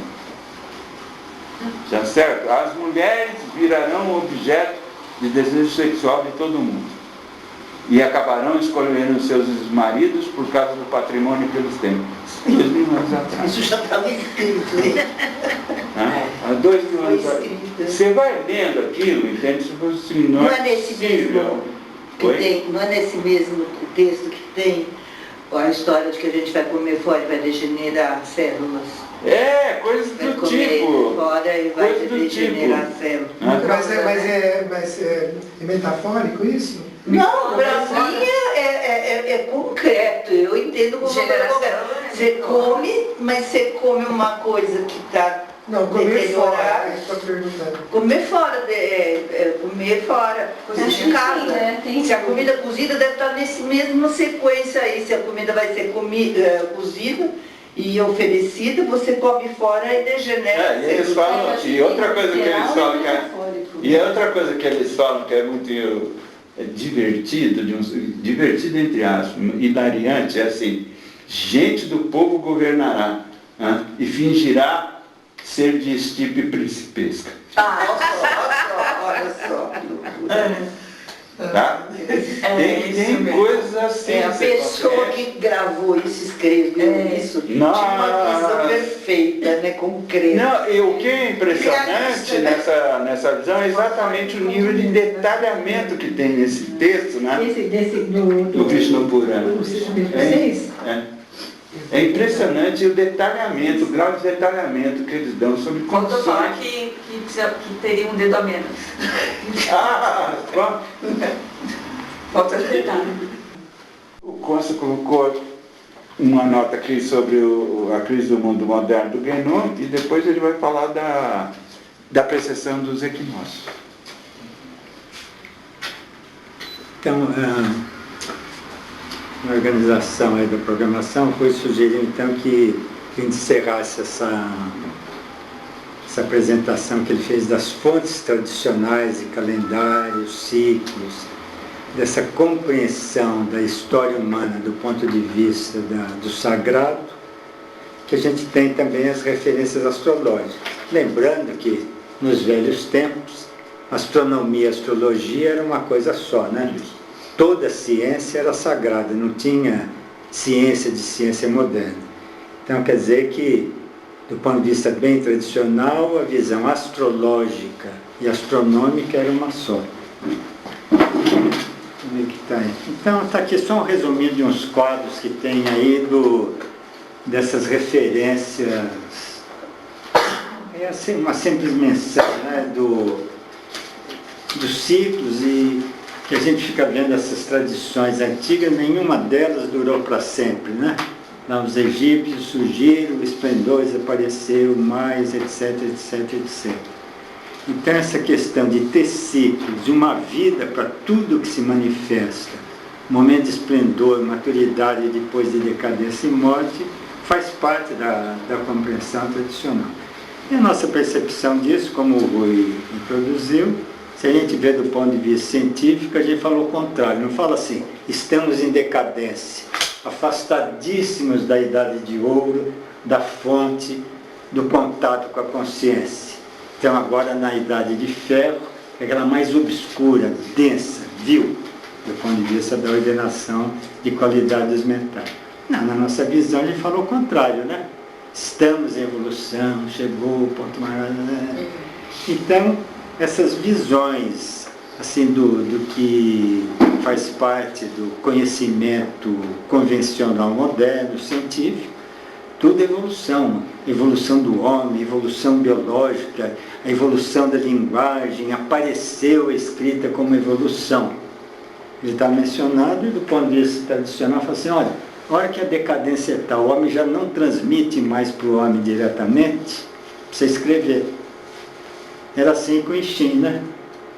Já certo? As mulheres virarão objeto de desejo sexual de todo mundo. E acabarão escolhendo seus maridos por causa do patrimônio que eles têm. 2000 anos atrás. Isso já estava escrito, né? Há 2000 anos atrás. Você vai lendo aquilo, entende? Se fosse assim, Não é nesse mesmo que tem, não é nesse mesmo texto que tem a história de que a gente vai comer fora e vai degenerar células. Coisas Vai do comer tipo. fora e vai Coisas do degenerar tipo. células. Mas é metafórico isso? Não, para mim é concreto. Eu entendo como Geração, concreto. Você come, mas você come uma coisa que está Não, comer fora, deteriorada. é isso que eu tô perguntando. Comer fora, comer fora, cozinhar Acho em que casa. sim, né? Tem Se a tudo. comida cozida deve estar nesse mesmo sequência aí. Se a comida vai ser cozida e oferecida, você come fora e degenera. E eles falam, e outra coisa que eles falam que eles falam que é muito divertido, divertido entre aspas, hilariante, é assim, gente do povo governará, e fingirá ser de estipe principesca. Olha só. Tá? Tem coisas assim. A pessoa que gravou isso, escreveu isso, tinha uma visão perfeita, né, concreta. Não, e o que é impressionante nessa visão é exatamente o nível de detalhamento que tem nesse texto, né? Do Vishnu Purana. É impressionante o detalhamento, o grau de detalhamento que eles dão sobre Faltou falar condições. que teria um dedo a menos. Bom. Falta detalhe. O Consta colocou uma nota aqui sobre a crise do mundo moderno do Guénon e depois ele vai falar da precessão dos equinócios. Então, na organização aí da programação, foi sugerido então que a gente encerrasse essa apresentação que ele fez das fontes tradicionais de calendários, ciclos, dessa compreensão da história humana do ponto de vista do sagrado, que a gente tem também as referências astrológicas. Lembrando que nos velhos tempos, astronomia e astrologia era uma coisa só, né? Toda ciência era sagrada, não tinha ciência de ciência moderna. Então quer dizer que, do ponto de vista bem tradicional, a visão astrológica e astronômica era uma só. Como é que está aí? Então está aqui só um resuminho de uns quadros que tem aí dessas referências é assim, uma simples menção, né, dos ciclos, e que a gente fica vendo essas tradições antigas, nenhuma delas durou para sempre, né? Lá os egípcios surgiram, o esplendor desapareceu, mais, etc, etc, etc. Então essa questão de ter ciclos, de uma vida para tudo que se manifesta, momento de esplendor, maturidade depois de decadência e morte, faz parte da compreensão tradicional. E a nossa percepção disso, como o Rui introduziu, se a gente vê do ponto de vista científico, a gente fala o contrário, não fala assim, estamos em decadência, afastadíssimos da idade de ouro, da fonte, do contato com a consciência. Então agora na idade de ferro, é aquela mais obscura, densa, vil, do ponto de vista da ordenação de qualidades mentais. Não, na nossa visão a gente fala o contrário, né? Estamos em evolução, chegou o ponto maior. Então, essas visões assim, do que faz parte do conhecimento convencional moderno, científico, tudo é evolução. Evolução do homem, evolução biológica, a evolução da linguagem, apareceu a escrita como evolução. Ele está mencionado e do ponto de vista tradicional fala assim, olha, a hora que a decadência é tal, o homem já não transmite mais para o homem diretamente, precisa escrever. Era assim com o Ixim, né?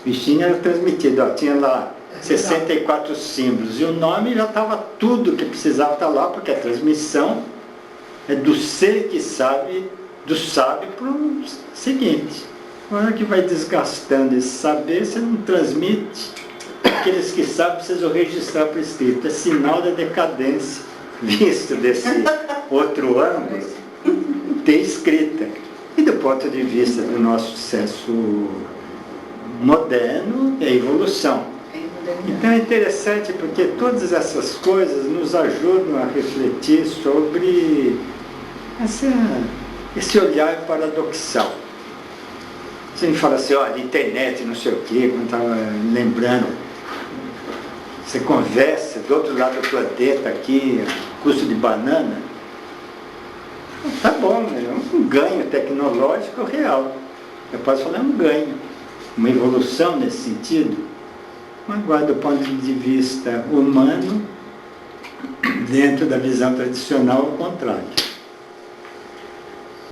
O Ixim era transmitido, ó, tinha lá 64 símbolos, e o nome já estava tudo que precisava estar lá, porque a transmissão é do ser que sabe, do sábio para o seguinte. Na hora que vai desgastando esse saber, você não transmite. Aqueles que sabem precisam registrar para escrito. É sinal da decadência, visto desse outro âmbito, ter escrita. E do ponto de vista do nosso sucesso moderno, é evolução. Então é interessante porque todas essas coisas nos ajudam a refletir sobre esse olhar paradoxal. Se a gente fala assim, olha, internet, não sei o quê, como estava lembrando, você conversa do outro lado do planeta aqui, custo de banana, tá bom, é um ganho tecnológico real. Eu posso falar um ganho, uma evolução nesse sentido, mas agora do ponto de vista humano, dentro da visão tradicional, ao contrário.